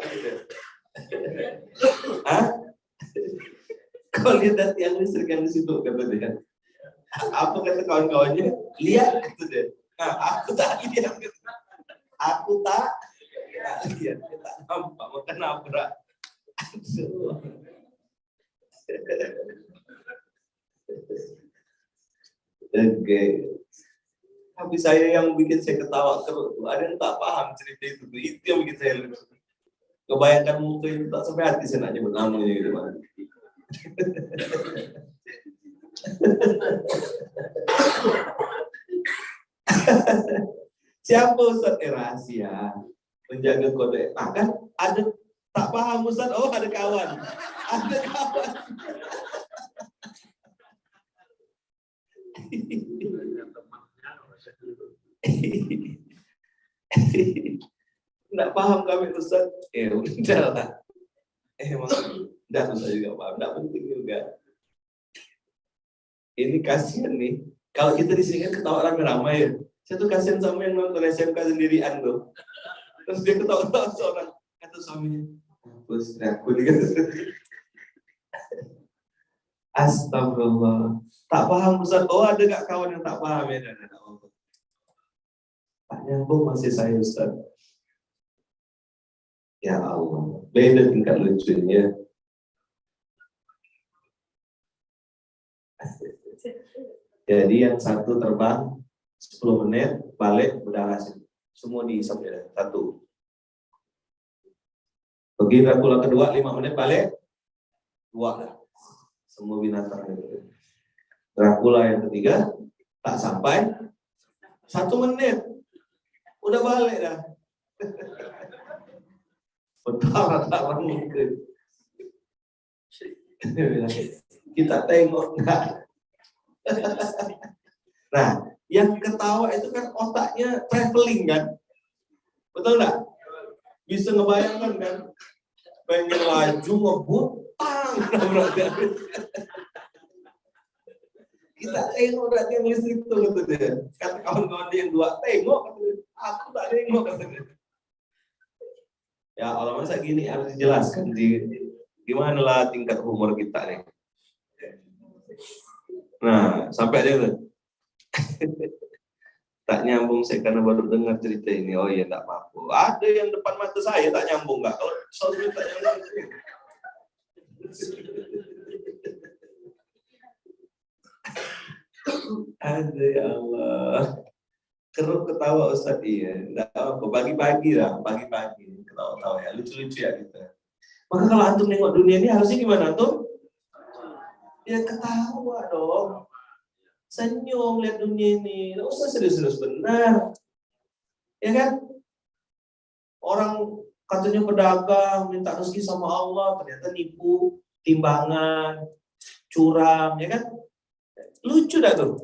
Hah? Kau lihat dat yang listrik yang di situ, kata dia. Apa kata kawan-kawannya? Lihat, kata dia. Nah, aku tak lihat. Aku tak lihat. Tak nampak, maka nabrak. Oke. Tapi saya yang bikin saya ketawa terus. Ada yang tak paham cerita itu. Itu yang bikin saya lucu. Kebayangkan muka itu tak sampai hati saya nak nyebut namanya gitu. Siapa Ustaz? Rahasia. Menjaga kode. Kan ada tak paham Ustaz. Oh ada kawan. Ada kawan. Nggak paham kami Ustaz. Udah lah. Emang enggak Ustaz juga paham. Enggak penting juga. Ini kasihan nih. Kalau kita di sini kan ketawa rame-rame ya. Saya tuh kasihan sama yang nonton SMK sendirian tuh. Terus dia ketawa-ketawa seorang. Kata suaminya. Terus aku nih kan. Astagfirullah. Tak paham Ustaz. Oh ada gak kawan yang tak paham ya? Tak nyambung masih saya Ustaz. Ya Allah. Beda tingkat lucunya. Jadi yang satu terbang 10 menit, balik berdarah semua dihisap ya. Satu. Pergi Dracula kedua 5 menit balik 2. Semua binatang itu. Dracula yang ketiga tak sampai 1 menit udah balik dah. Berdarah mungkin. Kita tengok enggak. Nah, yang ketawa itu kan otaknya traveling kan, betul nggak? Bisa ngebayangkan kan, pengen laju ngebut, kita tengok berarti yang listrik itu gitu deh. Kata kawan-kawan dia yang 2 tengok, aku tak tengok katanya. Ya Allah masa gini harus dijelaskan gimana lah tingkat humor kita nih. Nah, sampai dia tak nyambung saya karena baru dengar cerita ini. Oh iya, tak mampu. Ada yang depan mata saya tak nyambung nggak? Kalau soalnya tak nyambung. Ada ya Allah. Keruk ketawa Ustaz iya. Enggak apa, pagi-pagi lah, pagi-pagi ketawa-tawa ya, lucu-lucu ya gitu. Maka kalau antum nengok dunia ini harusnya gimana antum? Ya ketawa dong. Senyum lihat dunia ini. Nggak usah serius-serius benar. Ya kan? Orang katanya pedagang minta rezeki sama Allah, ternyata nipu, timbangan, curang, ya kan? Lucu dah tuh.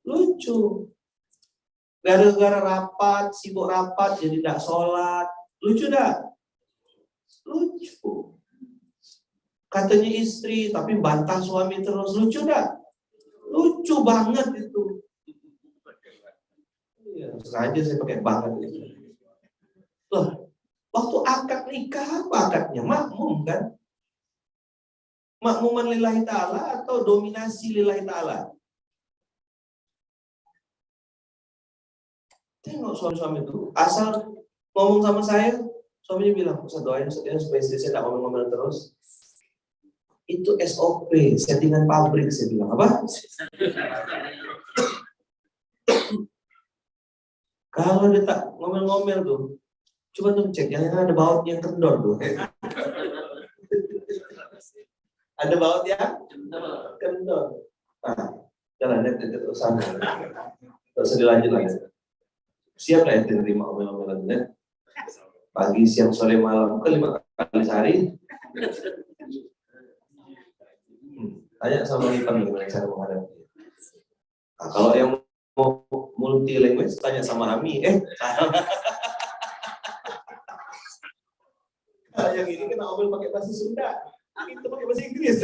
Lucu. Gara-gara rapat, sibuk rapat jadi tidak sholat. Lucu dah. Lucu. Katanya istri tapi bantah suami terus. Lucu dah. Lucu banget itu. Iya, sengaja saya pakai banget itu. Loh, waktu akad nikah apa akadnya? Makmum kan? Makmuman lillahi ta'ala atau dominasi lillahi ta'ala? Tengok suami-suami itu. Asal ngomong sama saya, suaminya bilang, Ustaz doain supaya istri saya tidak ngomel-ngomel terus. Itu SOP, settingan pabrik, saya bilang. Apa? Kalau dia tak ngomel-ngomel tuh, coba tuh cek, jangan ada baut yang kendor tuh. Ada baut yang kendor. Nah, jangan lihat sana. Tidak usah dilanjut lagi. Siap lah yang terima omel-omelan. Pagi, siang, sore, malam, ke 5 kali sehari. Tanya sama Ipan gimana cara menghadapi. Nah, kalau yang mau multi language, tanya sama Ami. Yang ini kena omel pakai bahasa Sunda, itu pakai bahasa Inggris.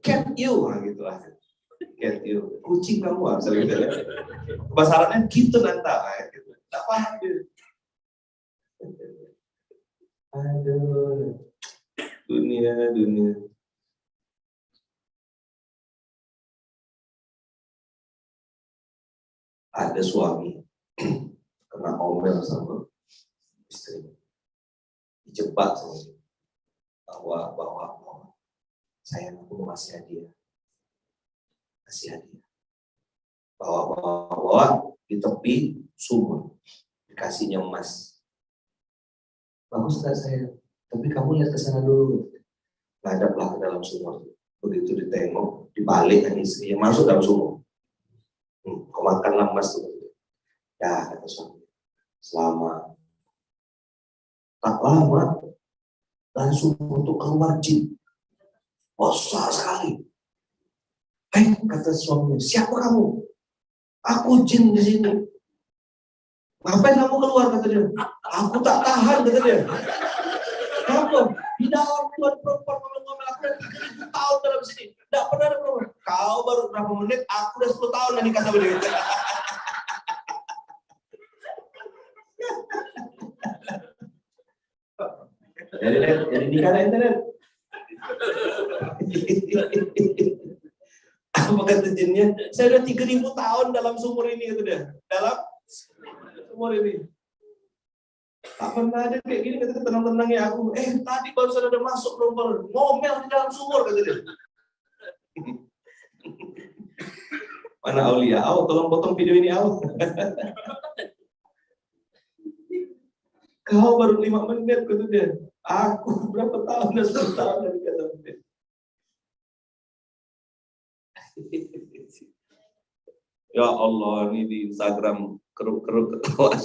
Cat you, gitu lah. Cat you, kucing kamu, sering gitu. Bahasa Arabnya gitu nanti, gitu. Tak paham dia. Aduh, dunia. Ada suami kena omel sama istri, dijebak sama dia. Bawa, sayang aku mau kasih hadiah, bawa di tepi sumur, dikasihnya emas. Bagus nggak sayang? Tapi kamu lihat ke sana dulu. Hadaplah ke dalam sumur. Begitu ditengok, dibalik kan istrinya masuk dalam sumur. Kau makanlah emas itu. Ya, kata suami. Selama tak lama langsung untuk keluar jin. Besar sekali. Kata suaminya, siapa kamu? Aku jin di sini. Ngapain kamu keluar, kata dia? Aku tak tahan, kata dia. Kenapa? Di dalam Tuhan perempuan ngomel-ngomel, aku udah 3.000 tahun dalam sini. Tidak pernah ada perempuan. Kau baru berapa menit, aku udah 10 tahun dan nikah sama dia. Jadi nikah ada internet. Apa kata jinnya? Saya udah 3.000 tahun dalam sumur ini, kata dia. Dalam sumur ini. Tak pernah ada kayak gini, kata tenang-tenang ya aku. Tadi baru saja ada masuk perempuan, ngomel di dalam sumur, kata dia. Mana Aulia? Tolong potong video ini, Kau baru 5 menit, kata dia. Aku berapa tahun, dan 10 tahun dari kata dia. Ya Allah, ini di Instagram keruk-keruk ketawa.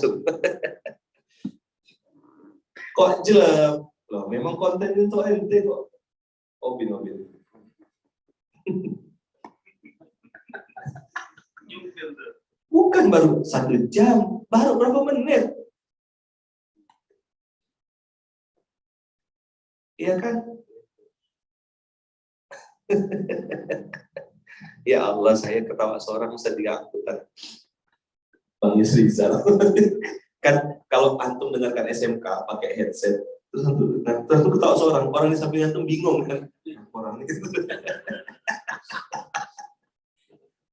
Kok jelek? Loh, memang konten itu ente kok. Obin. Bukan baru 1 jam, baru berapa menit? Iya kan? Ya Allah, saya ketawa seorang sedih angkutan. Bang Yusrizal. Kan kalau antum dengarkan SMK pakai headset, terus antum ketawa seorang, orang di samping antum bingung kan? Orang gitu.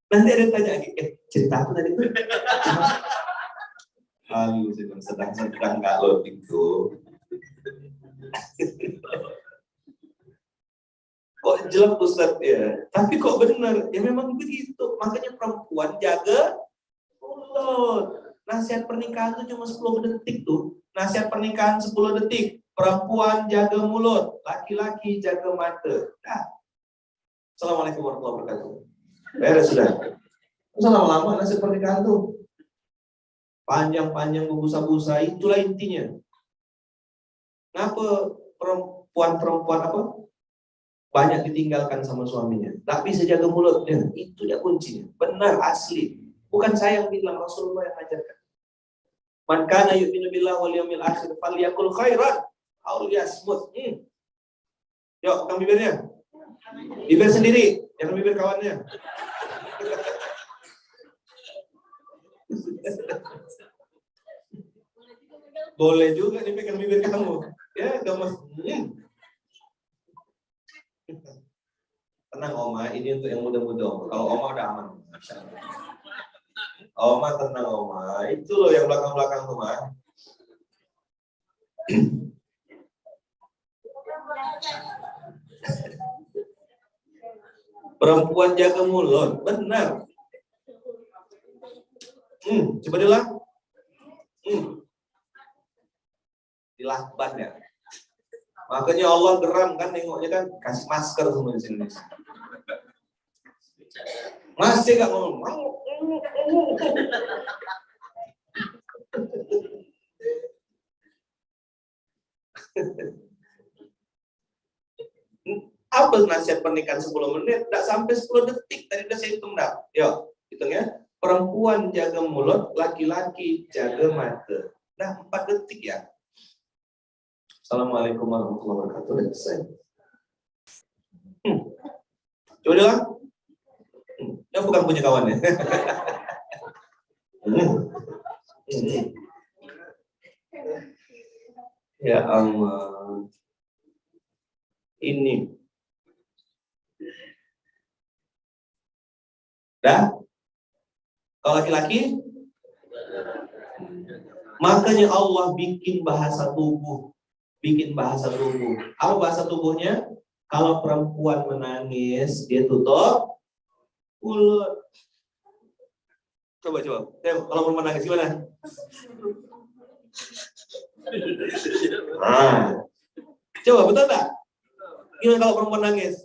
Nanti ada yang tanya, cerita aku tadi tuh. Lalu sedang kalau itu. Kok jelek Ustaz ya? Tapi kok benar? Ya memang begitu. Makanya perempuan jaga mulut. Nasihat pernikahan itu cuma 10 detik tuh. Nasihat pernikahan 10 detik. Perempuan jaga mulut, laki-laki jaga mata. Nah. Assalamualaikum warahmatullahi wabarakatuh. Beres sudah. Masa lama-lama nasihat pernikahan tuh panjang-panjang berbusa-busa, itulah intinya. Kenapa perempuan apa? Banyak ditinggalkan sama suaminya, tapi bisa jaga mulutnya, itu dia kuncinya. Benar, asli. Bukan saya yang bilang, Rasulullah yang ajarkan. Man kana yu'minu billahi wal yawmil akhir falyakul khairan aw liyasmut. Yuk, pegang bibirnya. Bibir sendiri, jangan bibir kawannya. Boleh juga dipegang bibir kamu. Ya, gemes. Tenang Oma, ini untuk yang muda-muda. Kalau Oma udah aman. Oma tenang Oma. Itu loh yang belakang-belakang tuh, Ma. Perempuan jaga mulut, benar. Coba diulang. Dilakban ya. Makanya Allah geram kan nengoknya kan, kasih masker semua di sini. Masih gak ngomong. Apa nasihat pernikahan 10 menit? Tidak sampai 10 detik. Tadi udah saya hitung dah. Yuk, hitung ya. Perempuan jaga mulut, laki-laki jaga mata. Nah, 4 detik ya. Assalamualaikum warahmatullahi wabarakatuh. Coba bilang. Ya bukan punya kawannya. Ya Allah. Ini. Dah? Kalau laki-laki? Makanya Allah bikin bahasa tubuh. Bikin bahasa tubuh. Apa bahasa tubuhnya? Kalau perempuan menangis, dia tutup mulut. Coba. Kalau perempuan nangis gimana? Nah. Coba, betul nggak? Gimana kalau perempuan nangis?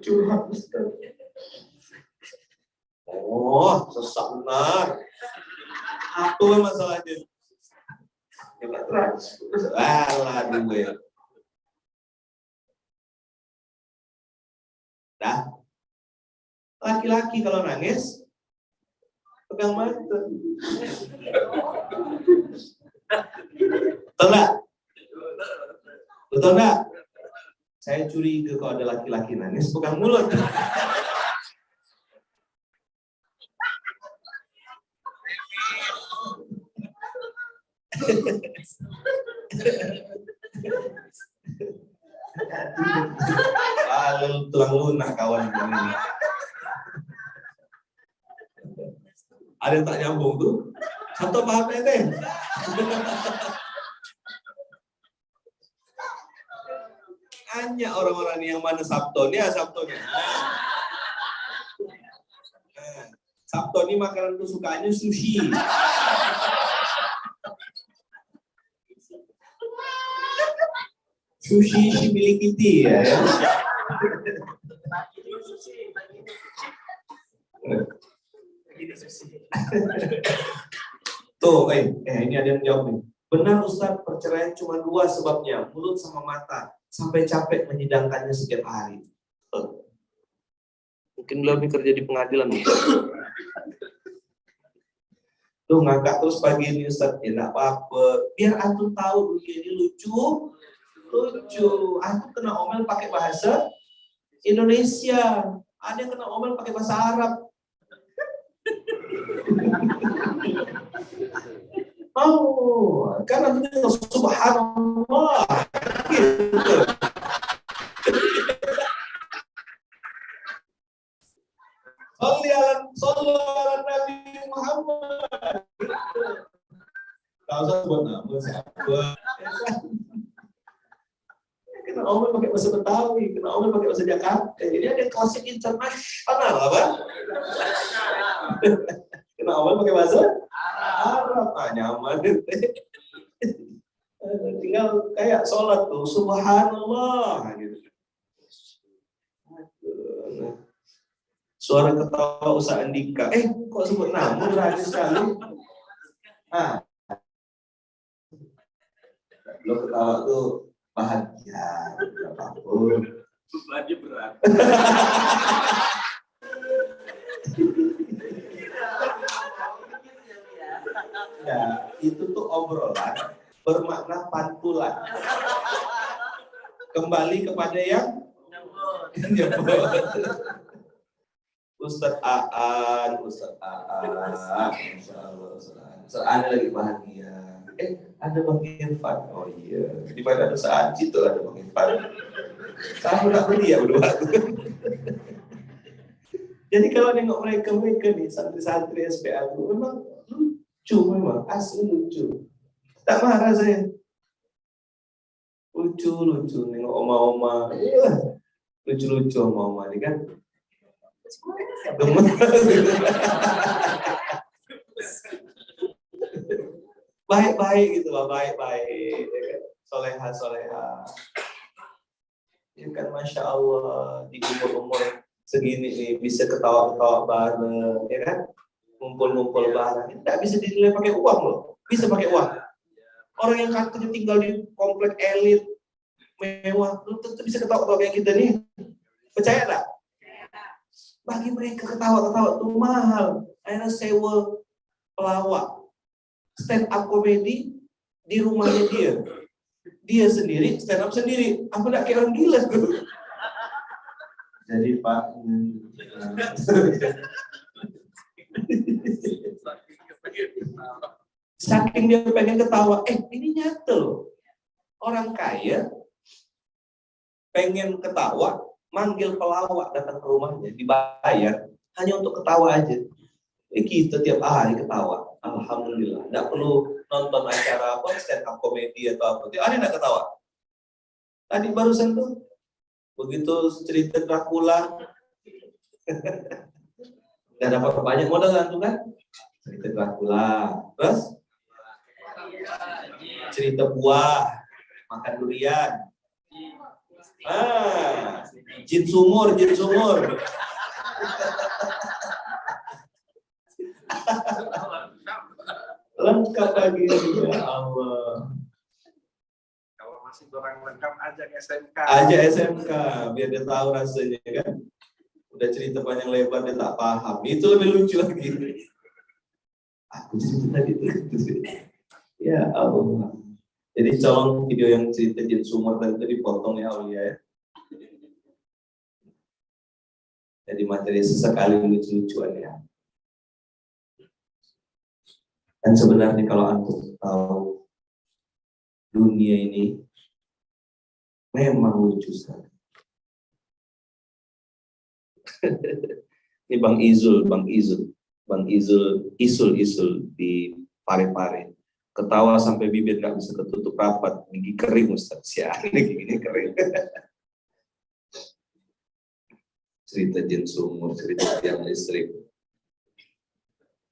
Curhat, Ustaz. Oh, sesak benar. Apa masalahnya? Alah, gue. Dah. Laki-laki kalau nangis, pegang mata. Betul nggak? Betul nggak? Saya curiga kalau ada laki-laki nangis, pegang mulut. Lalu tulang lunak kawan ini. Ada yang tak nyambung tuh? Satu paham deh. Hanya orang-orang yang mana Sabtonya. Sabto ini makanan kesukaannya sushi. Sushi Shimilikiti ya. Tuh, ini ada yang jawab nih. Benar Ustaz, perceraian cuma 2 sebabnya, mulut sama mata. Sampai capek menyidangkannya setiap hari. Mungkin beliau ini kerja di pengadilan. Tuh ngangkat terus pagi ini Ustaz, ya enggak apa-apa. Biar antum tahu dunia ini lucu. Antum kena omel pakai bahasa Indonesia. Ada yang kena omel pakai bahasa Arab. Oh, karena itu subhanallah. Gitu. Sallallahu Nabi Muhammad. Kalau saya buat nama siapa? Kena omel pakai bahasa Betawi, kena omel pakai bahasa Jakarta. Jadi ada kelas internasional apa? Kena omel pakai bahasa Arab, nyaman. Tinggal kayak sholat tuh, subhanallah gitu. Suara ketawa Ustaz Andika. Kok sebut nama berani sekali? Lo ketawa tuh bahagia, apapun. Bebannya berat. Ya, itu tuh obrolan bermakna pantulan. Kembali kepada yang nyebut. Ustaz Aan, Masya Allah, Ustaz Aan lagi bahagia. Ada Bang Irfan. Oh iya, di mana ada saat itu ada Bang Irfan. Saya nggak beli ya berdua. Jadi kalau nengok mereka nih santri-santri SPA itu memang lucu, memang asli lucu. Tak marah saya. Lucu nengok oma-oma. Lucu oma-oma ini kan. Baik-baik gitu lah, baik-baik. Soleha. Ya kan, Masya Allah, di umur-umur segini nih bisa ketawa-ketawa bareng, ya kan? Ngumpul-ngumpul bareng. Tidak bisa dinilai pakai uang loh. Bisa pakai uang. Orang yang katanya tinggal di komplek elit mewah, belum tentu bisa ketawa-ketawa kayak kita nih. Percaya tak? Bagi mereka ketawa-ketawa itu mahal. Akhirnya sewa pelawak stand up komedi di rumahnya dia sendiri stand up sendiri. Aku nggak kayak orang gila tuh. Jadi Pak, saking dia pengen ketawa, ini nyata loh. Orang kaya pengen ketawa, manggil pelawak datang ke rumahnya, dibayar hanya untuk ketawa aja. Kita tiap hari ketawa. Alhamdulillah. Nggak perlu nonton acara apa, stand up komedi atau apa. Ada nggak ketawa? Tadi barusan tuh, begitu cerita Dracula, nggak dapat banyak modal kan tuh kan? Cerita Dracula, terus cerita buah, makan durian. Jin sumur, jin sumur. Lengkap lagi, ya Allah. Kalau masih kurang lengkap, ajak SMK. Aja SMK, biar dia tahu rasanya kan. Udah cerita panjang lebar, dia tak paham. Itu lebih lucu lagi. Aku cerita tadi itu. Ya Allah. Jadi colong video yang cerita jin sumur tadi itu dipotong ya Aulia ya. Jadi materi sesekali lucu-lucuan ya. Dan sebenarnya kalau antum tahu dunia ini memang lucu sekali. Ini Bang Isul di Parepare. Ketawa sampai bibir nggak bisa ketutup rapat, gigi kering Ustaz. Gigi kering. Cerita jin sumur, cerita tiang listrik.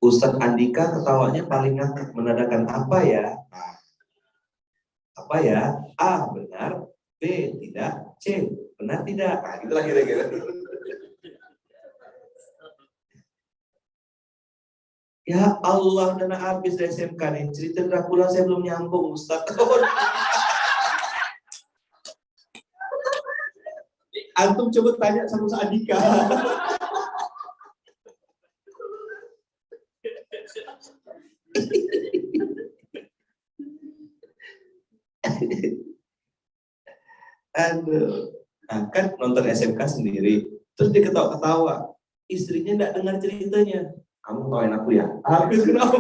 Ustadz Andika ketawanya paling ngakak menandakan apa ya? Apa ya? A benar, B tidak, C benar tidak. Nah, gitulah kira-kira. Ya Allah, dana habis dari SMK nih. Cerita Dracula saya belum nyambung, Ustadz. Antum coba tanya sama Andika. Aduh, nah, kan nonton SMK sendiri, terus dia ketawa-ketawa, istrinya nggak dengar ceritanya. Kamu tawain aku ya? Habis kenapa?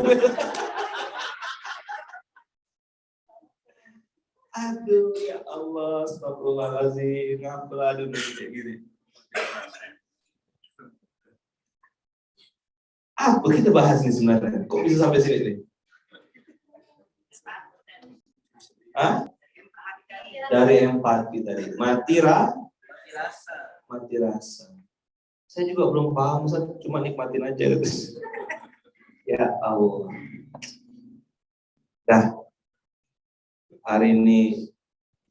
Aduh, ya Allah, astagfirullahaladzim, ngapalah dunia kayak gini. Apa kita bahas nih sebenarnya? Kok bisa sampai sini nih? Hah? Dari empati tadi, mati rasa. Saya juga belum paham, saya cuma nikmatin aja. Ya Allah. Dah, hari ini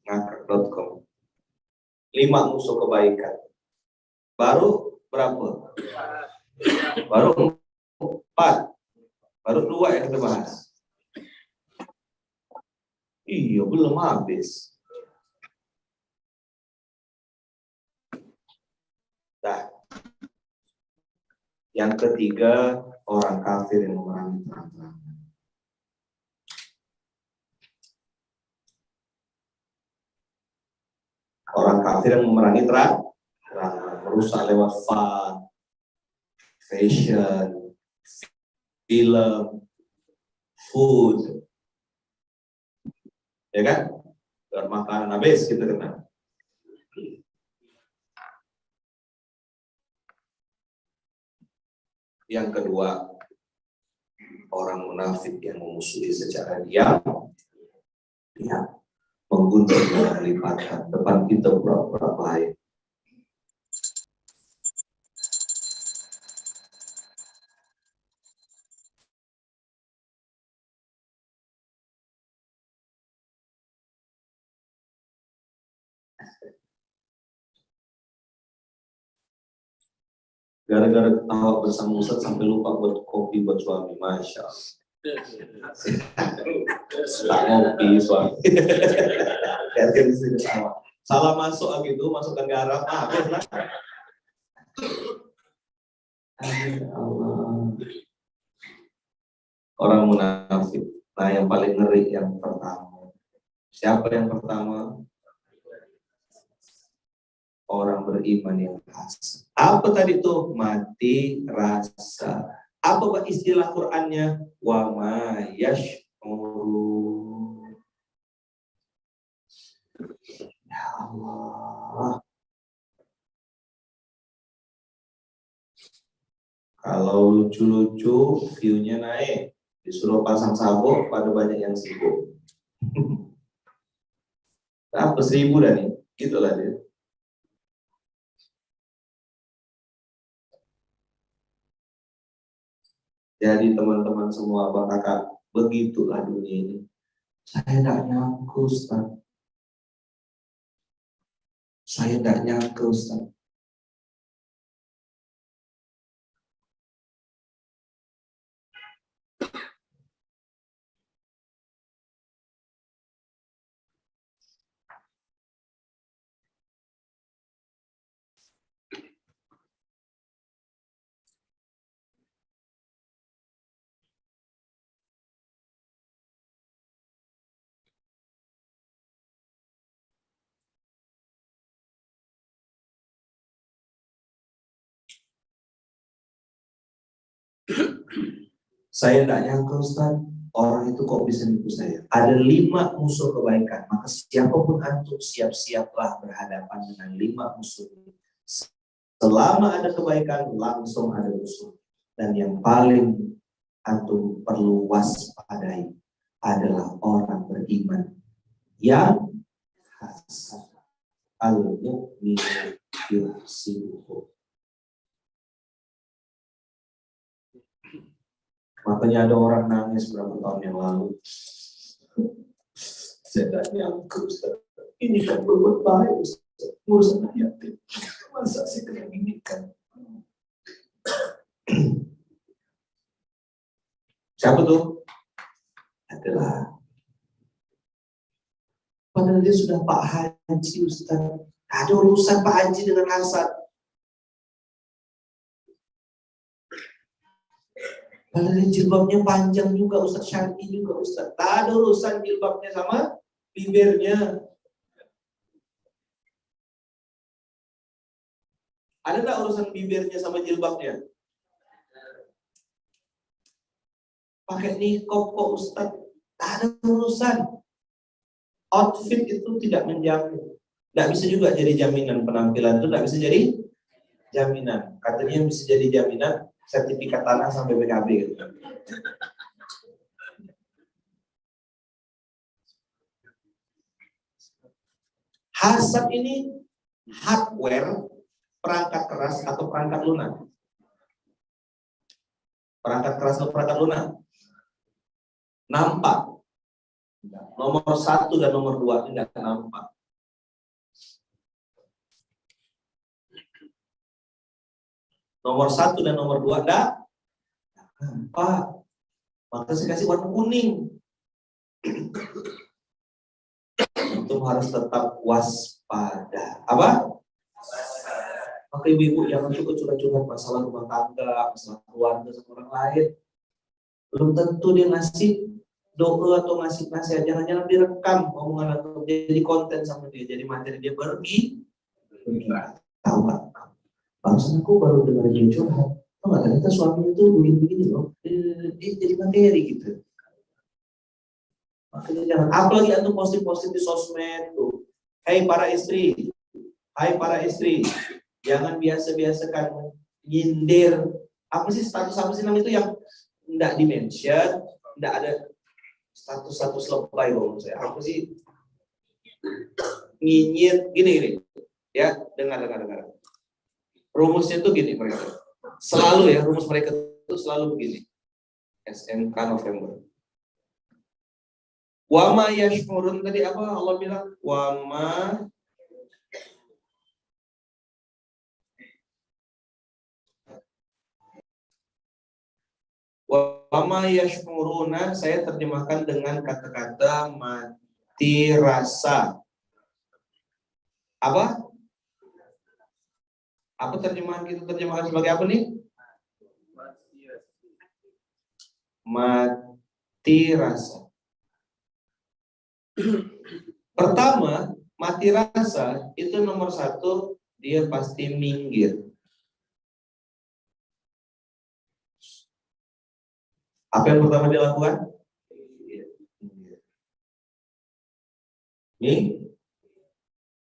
ngakak.com 5 musuh kebaikan. Baru berapa? Baru 4. Baru 2 yang kita bahas. Iya, belum habis. Nah, yang ketiga, orang kafir yang memerangi terang-terangan. Orang kafir yang memerangi terang-terangan, merusak lewat fun, fashion, film, food, ya kan? Dan makanan habis gitu kan. Yang kedua, orang munafik yang memusuhi secara diam, ya, menggunting dan melipatkan depan kita pura-pura baik. Gara-gara ketawa bersama Ustaz sampai lupa buat kopi buat suami, Masya Allah. Tak ngopi suami. Salah masuk gitu, masukkan garam, habis lah. Allah. Orang munafik. Nah, yang paling ngeri yang pertama. Siapa yang pertama? Orang beriman yang khas. Apa tadi tuh? Mati rasa. Apa Pak istilah Qur'annya? Wa ma yash'urun. Ya Allah. Kalau lucu-lucu, view-nya naik. Disuruh pasang sabuk, pada banyak yang sibuk. Apa 1000 dah nih, gitulah dia. Jadi teman-teman semua, abang kakak, begitulah dunia ini. Saya tidak nyangka, Ustaz. Saya tidak nyangka, Ustaz. Saya tidak nyangka, Ustaz, orang itu kok bisa nipu saya. Ada 5 musuh kebaikan, maka siapapun antum siap-siaplah berhadapan dengan 5 musuh. Selama ada kebaikan, langsung ada musuh. Dan yang paling antum perlu waspadai adalah orang beriman yang hasad. Al-mu'minu yuhsinuhu. Makanya ada orang nangis berapa tahun yang lalu. Saya tidak nyangka, Ustaz. Ini kan berbuat baik, Ustaz. Ngurus anak yatim. Masa saya kena gini kan? Siapa tuh? Adalah. Padahal dia sudah Pak Haji, Ustaz. Ada urusan Pak Haji dengan hasad. Padahal jilbabnya panjang juga, Ustaz, syar'i juga, Ustaz. Tak ada urusan jilbabnya sama bibirnya. Ada nggak urusan bibirnya sama jilbabnya? Pakai niqab kok, Ustaz. Tak ada urusan. Outfit itu tidak menjamin. Nggak bisa juga jadi jaminan penampilan itu, nggak bisa jadi jaminan. Katanya yang bisa jadi jaminan sertifikat tanah sampai BKB gitu. Hasad ini hardware, perangkat keras atau perangkat lunak? Perangkat keras atau perangkat lunak? Nampak. Nomor 1 dan nomor 2 tidak nampak. Nomor 1 dan nomor 2 enggak nampak. Maka saya kasih warna kuning. Itu harus tetap waspada. Apa? Maka ibu-ibu jangan cukup curhat-curhat masalah rumah tangga, masalah keluarga sama orang lain. Belum tentu dia ngasih doa atau ngasih nasihat. Jangan-jangan direkam omongan atau jadi konten sama dia, jadi materi dia pergi. Tahu nggak? Barusan aku baru dengar dia curhat. Oh nggak, ternyata suaminya tuh begini-begini loh. Dia jadi materi gitu. Makanya jangan, apalagi antum posting-posting di sosmed tuh. Hai para istri, jangan biasa-biasakan nyindir. Apa sih status apa sih namanya itu yang enggak di-mention, enggak ada status-status lebay loh saya. Apa sih? Nyinyir gini. Ya, dengar. Rumusnya tuh gini mereka. Selalu ya, rumus mereka itu selalu begini. SMK November. Wama yashkurun tadi apa Allah bilang? Wama yashkuruna saya terjemahkan dengan kata-kata mati rasa. Apa? Apa terjemahan kita terjemahkan sebagai apa nih? Mati rasa. Pertama, mati rasa itu nomor 1, dia pasti minggir. Apa yang pertama dia lakukan? Ini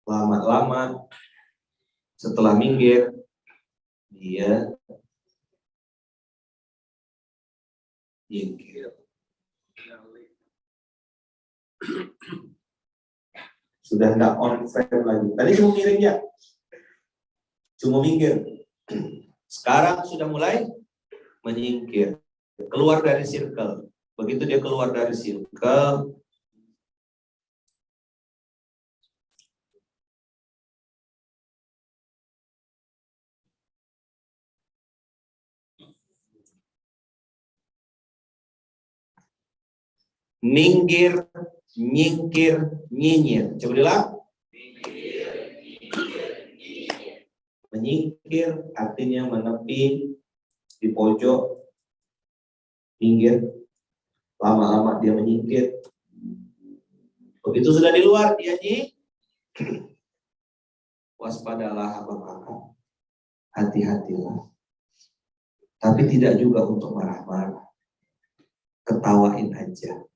lama-lama setelah minggir dia minggir. Sudah nggak on frame lagi. Tadi cuma miring ya, cuma minggir. Sekarang sudah mulai menyingkir, keluar dari circle. Begitu dia keluar dari circle, minggir, nyingkir, nyinyir. Coba bilang. Menyingkir artinya menepi di pojok, minggir. Lama-lama dia menyingkir. Begitu sudah di luar dia waspadalah abang kakak. Hati-hatilah. Tapi tidak juga untuk marah-marah. Ketawain aja.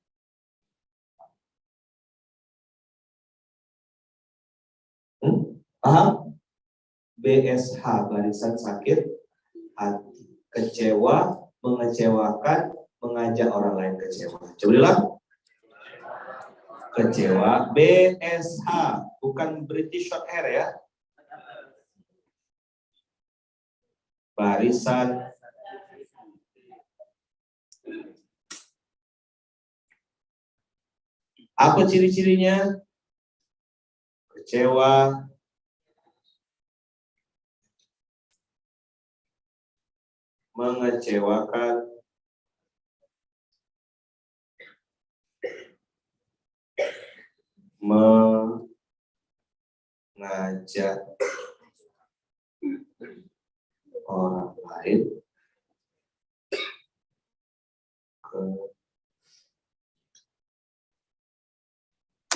Paham? BSH, barisan sakit hati. Kecewa, mengecewakan, mengajak orang lain kecewa. Coba bilang. Kecewa. BSH, bukan British short hair ya. Barisan apa ciri-cirinya? Kecewa, mengecewakan, mengajak orang lain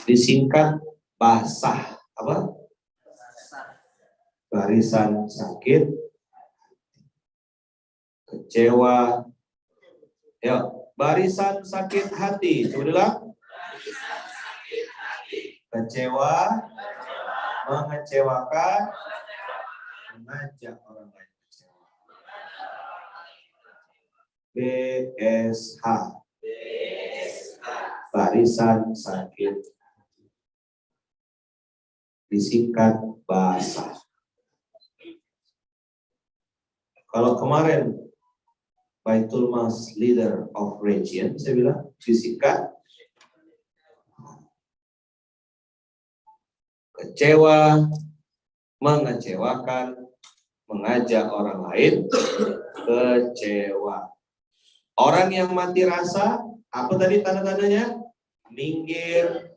disingkat basah apa? Barisan sakit, kecewa, ya barisan sakit hati. Coba bilang. Kecewa, mengecewakan, mengajak orang lain kecewa. BSH, barisan sakit, disingkat basah. Kalau kemarin Baitul Mas Leader of Region, saya bilang disingkat kecewa, mengecewakan, mengajak orang lain kecewa. Orang yang mati rasa, apa tadi tanda-tandanya? Minggir,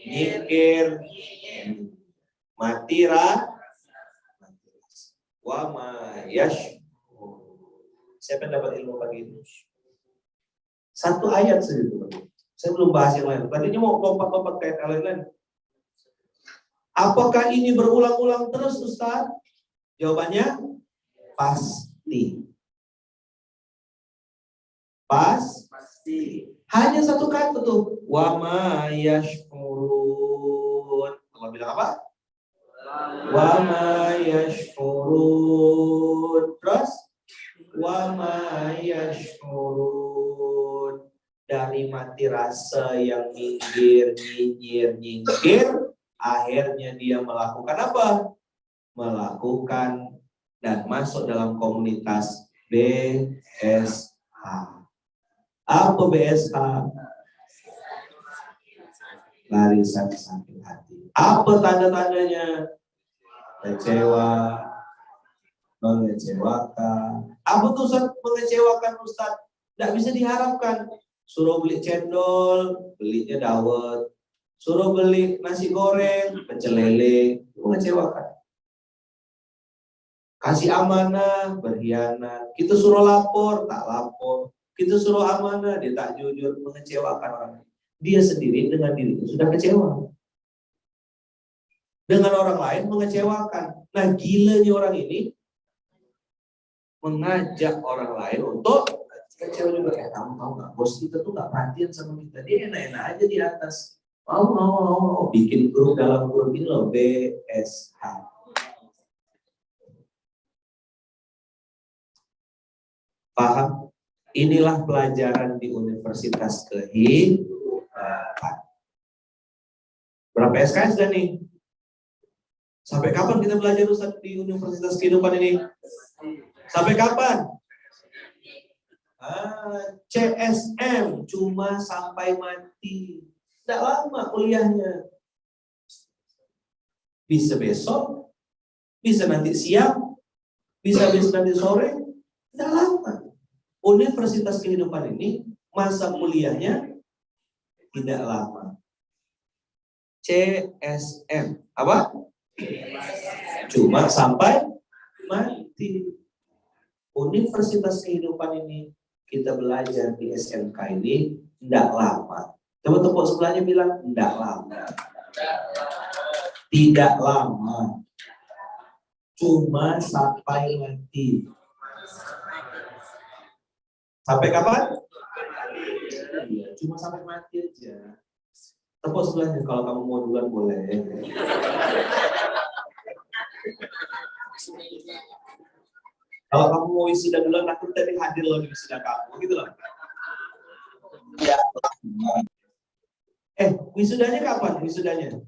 nyingkir, mati rasa. Wa ma siapa yang dapat ilmu pagi ini? Satu ayat saja. Saya belum bahas yang lain. Tadinya mau lompat-lompat kayak lain-lain. Apakah ini berulang-ulang terus, Ustaz? Jawabannya pasti. Pasti. Hanya satu kata tuh. Wa ma yashkurun. Allah bilang apa? Wa ma yashkurun. Terus? Wa ma yashkurun. Dari mati rasa yang minggir, nyinyir, nyingkir, akhirnya dia melakukan apa? Melakukan dan masuk dalam komunitas BSH. Apa BSH? Barisan sakit hati. Apa tanda-tandanya? Kecewa, mengecewakan. Apa tuh Ustaz mengecewakan Ustaz? Tidak bisa diharapkan. Suruh beli cendol, belinya dawet. Suruh beli nasi goreng, pecel lele, mengecewakan. Kasih amanah, berkhianat. Kita suruh lapor, tak lapor. Kita suruh amanah, dia tak jujur, mengecewakan orang. Dia sendiri dengan dirinya sudah kecewa. Dengan orang lain mengecewakan. Nah, gilanya orang ini mengajak orang lain untuk kecewa juga. Kamu tahu nggak, bos kita tuh nggak perhatian sama kita. Dia enak-enak aja di atas. Mau bikin grup dalam grup ini loh, BSH. Paham? Inilah pelajaran di Universitas Kehidupan. Berapa SKS dan nih? Sampai kapan kita belajar Ustaz di Universitas Kehidupan ini? Sampai kapan? CSM cuma sampai mati. Tidak lama kuliahnya. Bisa besok, bisa nanti siang, bisa nanti sore, tidak lama. Universitas Kehidupan ini masa kuliahnya tidak lama. CSM apa? Cuma sampai mati. Universitas Kehidupan ini kita belajar di SMK ini tidak lama. Coba tepuk sebelahnya bilang tidak lama. Tidak lama. Cuma sampai mati. Sampai kapan? Iya, cuma sampai mati aja. Tepuk sebelahnya kalau kamu mau duluan boleh. Kalau kamu mau wisuda duluan, aku tadi hadir loh di wisuda kamu, gitu loh. Ya. Wisudanya kapan? Wisudanya?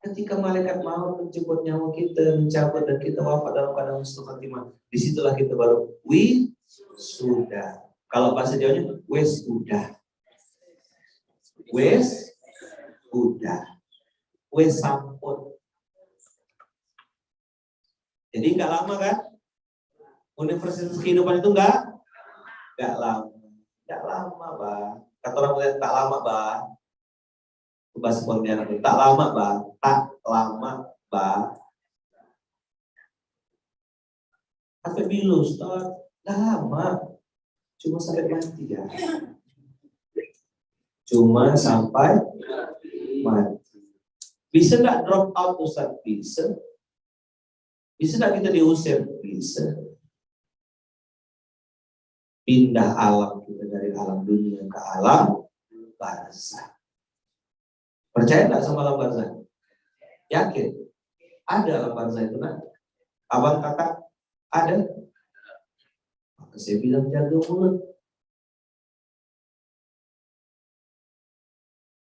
Ketika malaikat maut menjemput nyawa kita, mencabut dan kita wafat dalam keadaan husnul khatimah. Disitulah kita baru wisuda. Kalau bahasa Jawanya, wes udah. Wes udah. Wes sampun. Jadi nggak lama kan? Universitas Kehidupan itu nggak lama. Nggak lama, Bang. Kata orang muda, tak lama, Bang. Bahasa Pontianak, tak lama, Bang. Tak lama, Bang. Sampai bilu, Ustaz. Nggak lama. Cuma sampai mati ya. Cuma sampai mati. Bisa nggak drop out, Ustaz? Bisa. Bisa nggak kita diusir? Bisa. Pindah alam kita dari alam dunia ke alam barzah. Percaya nggak sama alam barzah? Yakin? Ada alam barzah itu nanti. Abang kakak ada? Maka saya bilang jaga mulut,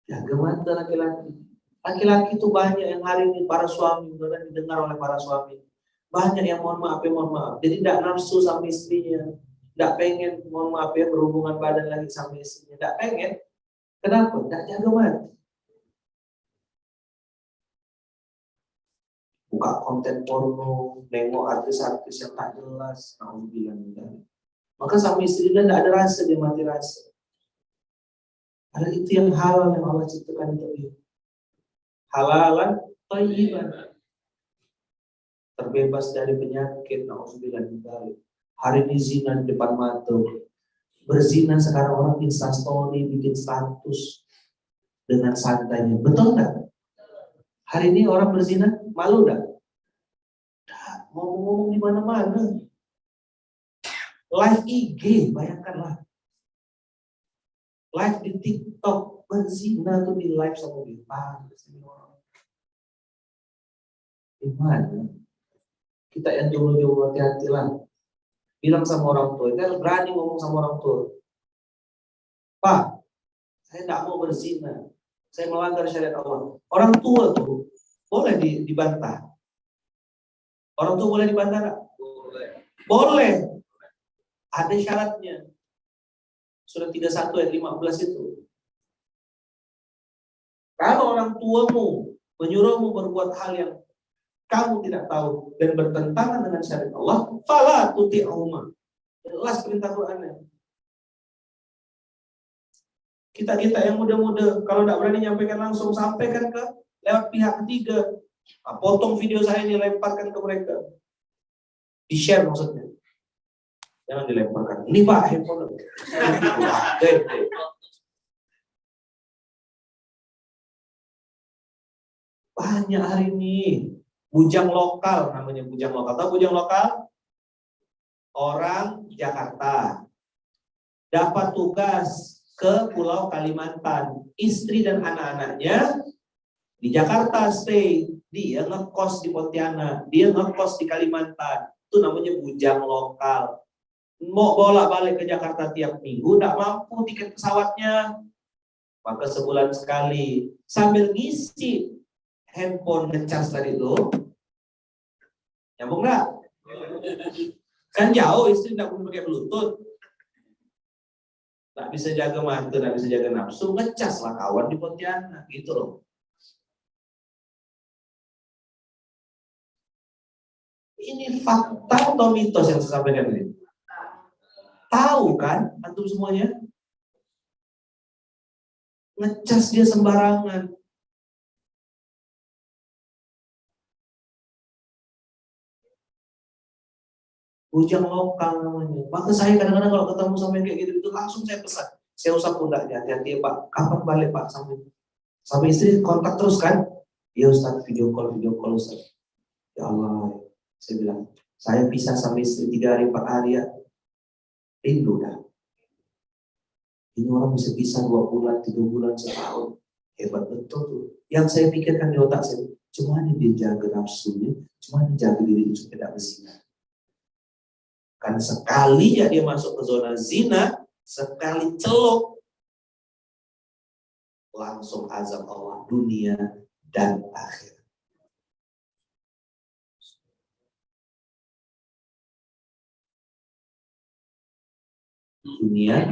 jaga mata laki-laki. Laki-laki itu banyak yang hari ini para suami benar didengar oleh para suami. Banyak yang mohon maaf. Jadi tidak nafsu sama istrinya. Tidak pengen, mohon maaf ya, berhubungan badan lagi sama istrinya. Tidak pengen. Kenapa? Tidak jaga mati. Buka konten porno, nengok artis-artis yang tak jelas. Maka sama istrinya tidak ada rasa, dia mati rasa. Ada itu yang halal yang Allah ciptakan untuk dia. Halalan thayyiban. Terbebas dari penyakit, na'udzubillah min dzalik. Hari ini zina di depan mata. Berzina sekarang orang instastory, bikin status dengan santainya. Betul nggak? Hari ini orang berzina, malu nggak? Ngomong-ngomong di mana-mana. Live IG, bayangkanlah. Live di TikTok, berzina tuh di live sama dia. Gimana? Kita yang jomblo-jomblo hati-hatilah. Bilang sama orang tua, kita berani ngomong sama orang tua. Pak, saya tidak mau berzina. Saya melanggar syariat Allah. Orang tua tuh boleh dibantah. Orang tua boleh dibantah nggak? Boleh. Ada syaratnya. Surat 31 ayat 15 itu. Kalau orang tuamu menyuruhmu berbuat hal yang kamu tidak tahu dan bertentangan dengan syariat Allah, fala tuti'huma. Jelas perintah Quran. Kita yang muda-muda, kalau tidak berani nyampaikan langsung, sampaikan ke lewat pihak ketiga. Nah, potong video saya ini, lemparkan ke mereka. Di-share maksudnya. Jangan dilemparkan. Ini Pak, handphone. Banyak hari ini. Bujang lokal namanya, bujang lokal. Tahu bujang lokal? Orang Jakarta dapat tugas ke Pulau Kalimantan. Istri dan anak-anaknya di Jakarta stay. Dia ngekos di Pontianak, dia ngekos di Kalimantan. Itu namanya bujang lokal. Mau bolak-balik ke Jakarta tiap minggu, tidak mampu tiket pesawatnya. maka sebulan sekali sambil ngisi handphone ngecas tadi itu, nyambung nggak? Kan jauh, istri nggak boleh pakai bluetooth, nggak bisa jaga mata, nggak bisa jaga nafsu, ngecas lah kawan di Pontianak, gitu loh. Ini fakta atau mitos yang saya sampaikan ini? Tahu kan, antum semuanya? Ngecas dia sembarangan. Bujang lokal namanya. Maka saya kadang-kadang kalau ketemu sampai kayak gitu itu langsung saya pesan. Saya usap pundaknya, hati-hati Pak. Kapan balik Pak? Sampai istri kontak terus kan? Ya Ustaz, video call Ustaz. Ya Allah, saya bilang, saya pisah sama istri 3 hari 4 hari ya. Rindu dah. Ini orang bisa pisah 2 bulan, 3 bulan, setahun. Hebat betul tuh. Yang saya pikirkan di otak saya, cuma dia jaga nafsunya, cuma dia jaga diri supaya tidak berzina. Kan sekali ya dia masuk ke zona zina, sekali celok, langsung azab Allah dunia dan akhir. Dunia,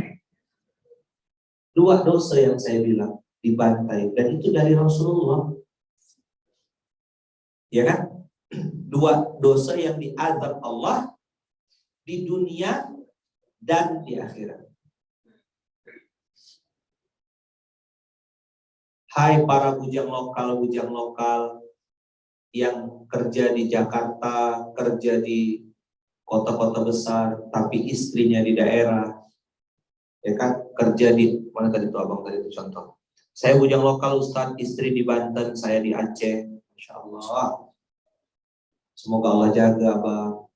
2 dosa yang saya bilang dibantai, dan itu dari Rasulullah, ya kan? 2 dosa yang diazab Allah di dunia dan di akhirat. Hai para bujang lokal yang kerja di Jakarta, kerja di kota-kota besar, tapi istrinya di daerah, ya kan? Kerja di mana tadi itu abang tadi itu contoh. Saya bujang lokal Ustadz, istri di Banten, saya di Aceh, Masya Allah. Semoga Allah jaga abang,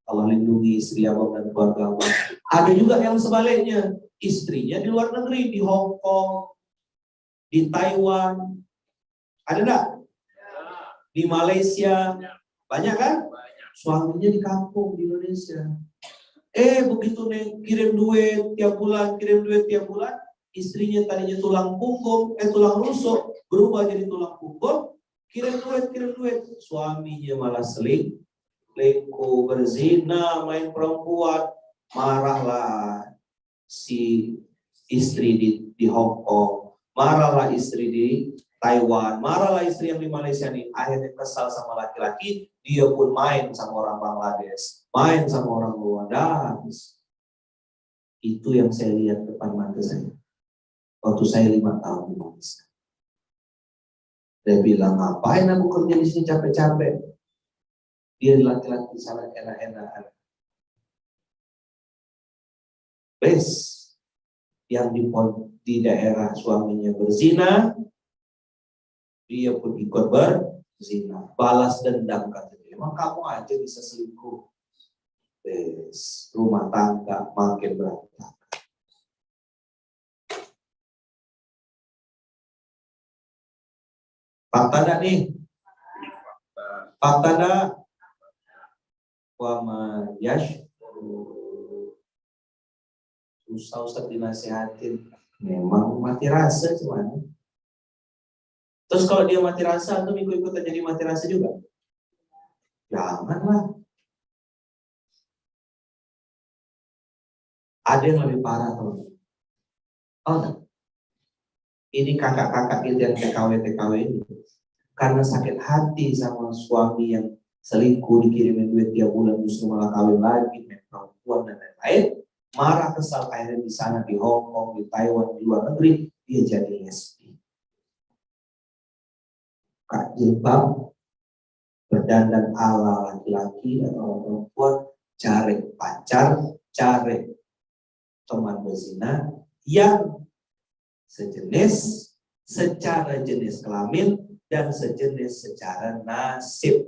Allah lindungi istri abang dan keluarga abang. Ada juga yang sebaliknya, istrinya di luar negeri, di Hong Kong, di Taiwan, ada enggak? Di Malaysia, banyak kan? Suaminya di kampung di Indonesia. Begitu nih kirim duit tiap bulan, istrinya tadinya tulang punggung, tulang rusuk, berubah jadi tulang punggung, kirim duit, suaminya malah selingkuh, berzina, main perempuan, marahlah si istri di Hong Kong, marahlah istri di Taiwan, marahlah istri yang di Malaysia nih, akhirnya kesal sama laki-laki, dia pun main sama orang Bangladesh, main sama orang Bangladesh. Itu yang saya lihat depan mata saya. Waktu saya 5 tahun di Malaysia. Dia bilang, ngapain aku kerja di sini capek-capek? Dia laki-laki sangat enak-enakan. Yang di daerah suaminya berzina, dia pun ikut berzina. Balas dendam katanya. Emang kamu aja bisa selingkuh. Rumah tangga makin berantakan. Fakta dah nih. Fakta dah. Wa ma susah Ustaz dinasihatin. Memang mati rasa cuman. Terus kalau dia mati rasa, itu ikut-ikutan jadi mati rasa juga? Janganlah. Ada yang lebih parah teman. Oh, ini kakak-kakak kita yang TKW ini. Karena sakit hati sama suami yang selingkuh, dikirimin duit tiap bulan, justru malah kawin lagi, main perempuan dan lain-lain. Marah kesal akhirnya di sana, di Hong Kong, di Taiwan, di luar negeri, dia jadi lesbi. Kak jilbab, berdandan ala laki-laki atau perempuan, cari pacar, cari teman berzina yang sejenis secara jenis kelamin dan sejenis secara nasib.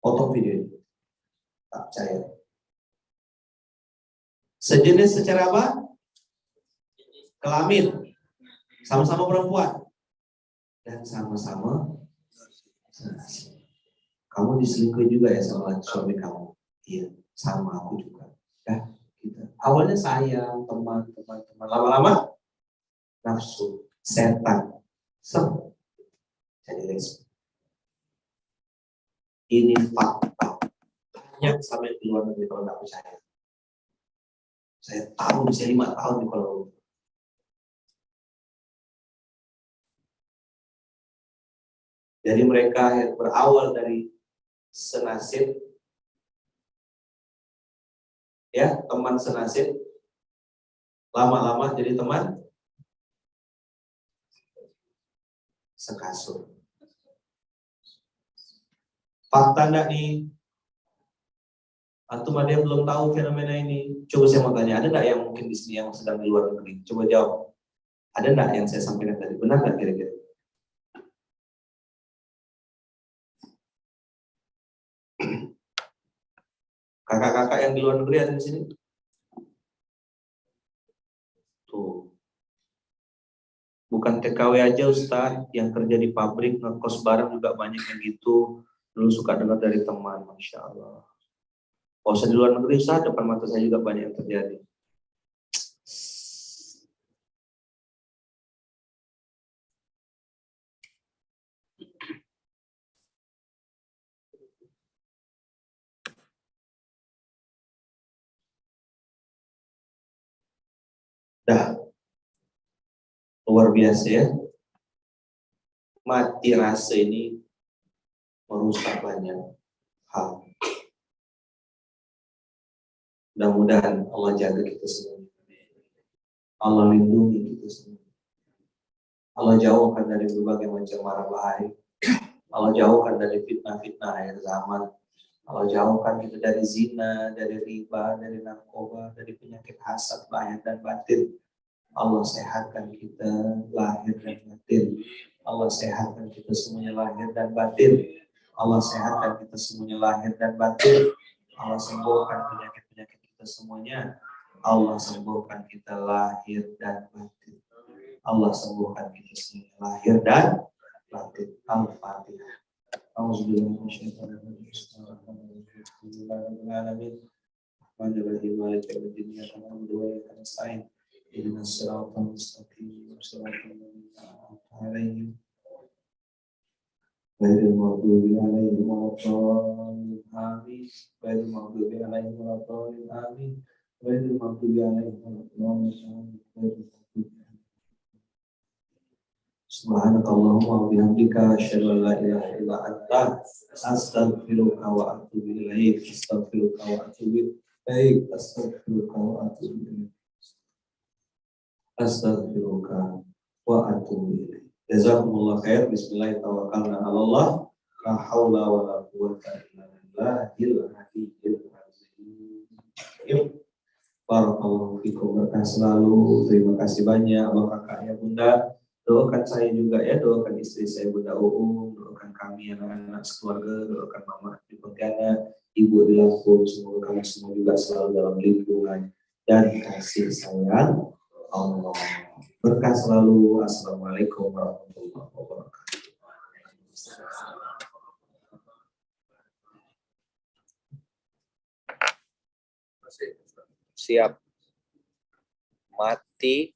Foto video ini tak percaya. Sejenis secara apa? Kelamin, sama-sama perempuan dan sama-sama. Kamu diselingkuhi juga ya sama suami kamu? Iya, sama aku juga. Ya, gitu. Awalnya sayang, teman, lama-lama nafsu, setan, jadi respon. Ini fakta. Banyak sampai di luar negeri kalau nggak percaya. Saya tahu bisa 5 tahun di Kuala Lumpur. Jadi mereka yang berawal dari senasib, ya teman senasib, lama-lama jadi teman sekasur. Fakta enggak nih? Atau ada yang belum tahu fenomena ini? Coba saya mau tanya, ada enggak yang mungkin di sini yang sedang di luar negeri? Coba jawab. Ada enggak yang saya sampaikan tadi? Benar enggak kira-kira? Kakak-kakak yang di luar negeri ada di sini? Tuh. Bukan TKW aja Ustaz, yang kerja di pabrik, ngekos bareng juga banyak yang gitu. Dulu suka dengar dari teman, Masya Allah. Kalau saya di luar negeri Ustaz, depan mata saya juga banyak yang terjadi. Dah, luar biasa ya. Mati rasa ini merusak banyak hal. Mudah-mudahan Allah jaga kita semua. Allah lindungi kita semua. Allah jauhkan dari berbagai macam mara bahaya. Allah jauhkan dari fitnah-fitnah akhir zaman. Allah jauhkan kita dari zina, dari riba, dari narkoba, dari penyakit hasad, lahir dan batin. Allah sehatkan kita lahir dan batin. Allah sehatkan kita semuanya lahir dan batin. Allah sehatkan kita semuanya lahir dan batin. Allah sembuhkan penyakit-penyakit kita semuanya. Allah sembuhkan kita lahir dan batin. Allah sembuhkan kita semuanya lahir dan batin. Al-Fatihah. Auzubillahi minasyaitonir rajim. Bismillahirrahmanirrahim. Bismillahirrahmanirrahim. Maliki yaumiddin. Iyyaka na'budu wa iyyaka nasta'in. Ihdinas siratal mustaqim. Siratal ladzina an'amta 'alaihim ghairil maghdubi 'alaihim waladdallin. Amin. Ghairil maghdubi 'alaihim waladdallin. Amin. Ghairil maghdubi 'alaihim waladdallin. Subhanakallahumma wa bihamdika asyhadu an la ilaha illa anta astaghfiruka wa atubu ilaik. Astaghfiruka wa atubu ilaik. Astaghfiruka wa atubu ilaik. Astaghfiruka wa atubu ilaik. Jazakumullah khair. Bismillahirrahmanirrahim. 'Alallah la haula wa la quwwata illa billahil aliyyil azim. Barakallahu fikum. Berkah selalu. Terima kasih banyak Bapak Kakak ya Bunda. Doakan saya juga ya, doakan istri saya Bunda Uung, doakan kami anak-anak sekeluarga, doakan mama di Pontianak, ibu di Lampung, semoga kami semua juga selalu dalam lindungan dan kasih sayang Allah. Berkah selalu. Assalamualaikum warahmatullahi wabarakatuh. Siap. Mati